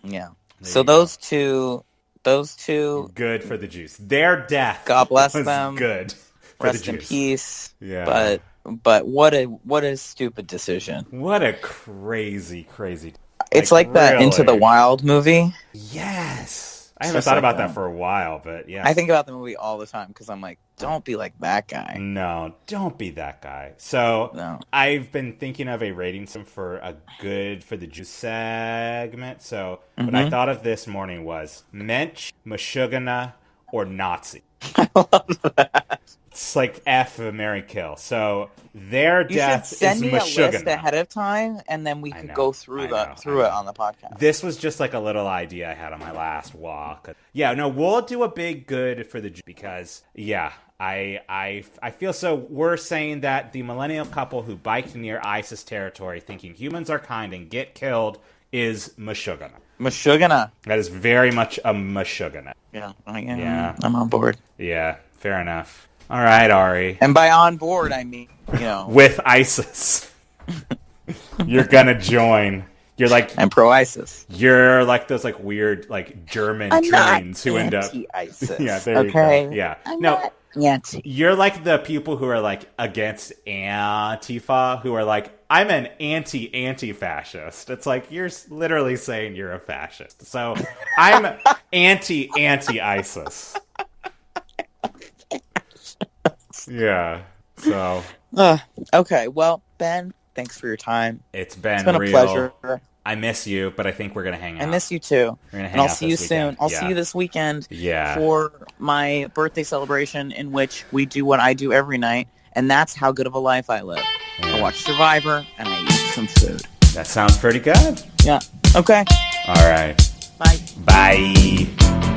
[SPEAKER 2] Yeah. So those two,
[SPEAKER 1] good for the juice. Their death,
[SPEAKER 2] God bless them.
[SPEAKER 1] Good. For
[SPEAKER 2] Rest
[SPEAKER 1] the
[SPEAKER 2] in
[SPEAKER 1] juice.
[SPEAKER 2] peace.
[SPEAKER 1] Yeah.
[SPEAKER 2] But what a stupid decision.
[SPEAKER 1] What a crazy.
[SPEAKER 2] It's like that
[SPEAKER 1] really?
[SPEAKER 2] Into the Wild movie.
[SPEAKER 1] Yes. I haven't thought about that for a while, but yeah.
[SPEAKER 2] I think about the movie all the time because I'm like, don't be like that guy.
[SPEAKER 1] No, don't be that guy. So I've been thinking of a rating system for a good for the juice segment. So what I thought of this morning was Mensch, Meshuggah, or Nazi.
[SPEAKER 2] I love that.
[SPEAKER 1] It's like F of Marry Kill. So their death is Meshuggah.
[SPEAKER 2] You should send me a list ahead of time, and then we could go through it on the podcast.
[SPEAKER 1] This was just like a little idea I had on my last walk. Yeah, no, we'll do a big good for the Jews because, I feel so. We're saying that the millennial couple who biked near ISIS territory thinking humans are kind and get killed is Meshuggah.
[SPEAKER 2] Meshuggah.
[SPEAKER 1] That is very much a Meshuggah.
[SPEAKER 2] Yeah, I'm on board.
[SPEAKER 1] Yeah, fair enough. All right, Ari.
[SPEAKER 2] And by on board, I mean,
[SPEAKER 1] with ISIS. You're gonna join. You're like
[SPEAKER 2] I'm pro-ISIS.
[SPEAKER 1] You're like those like weird like German trains who end up
[SPEAKER 2] anti-ISIS.
[SPEAKER 1] Yeah, there you go. Yeah.
[SPEAKER 2] I'm not anti.
[SPEAKER 1] You're like the people who are like against Antifa who are like, I'm an anti-fascist. It's like you're literally saying you're a fascist. So I'm anti-ISIS. Yeah. So.
[SPEAKER 2] Okay. Well, Ben, thanks for your time.
[SPEAKER 1] It's been
[SPEAKER 2] a pleasure.
[SPEAKER 1] I miss you, but I think we're gonna hang out.
[SPEAKER 2] I miss you too.
[SPEAKER 1] We're gonna hang
[SPEAKER 2] and I'll
[SPEAKER 1] out
[SPEAKER 2] see you soon. I'll see you this weekend.
[SPEAKER 1] Yeah.
[SPEAKER 2] For my birthday celebration, in which we do what I do every night, and that's how good of a life I live.
[SPEAKER 1] Yeah.
[SPEAKER 2] I watch Survivor and I eat some food.
[SPEAKER 1] That sounds pretty good.
[SPEAKER 2] Yeah. Okay.
[SPEAKER 1] All right.
[SPEAKER 2] Bye.
[SPEAKER 1] Bye.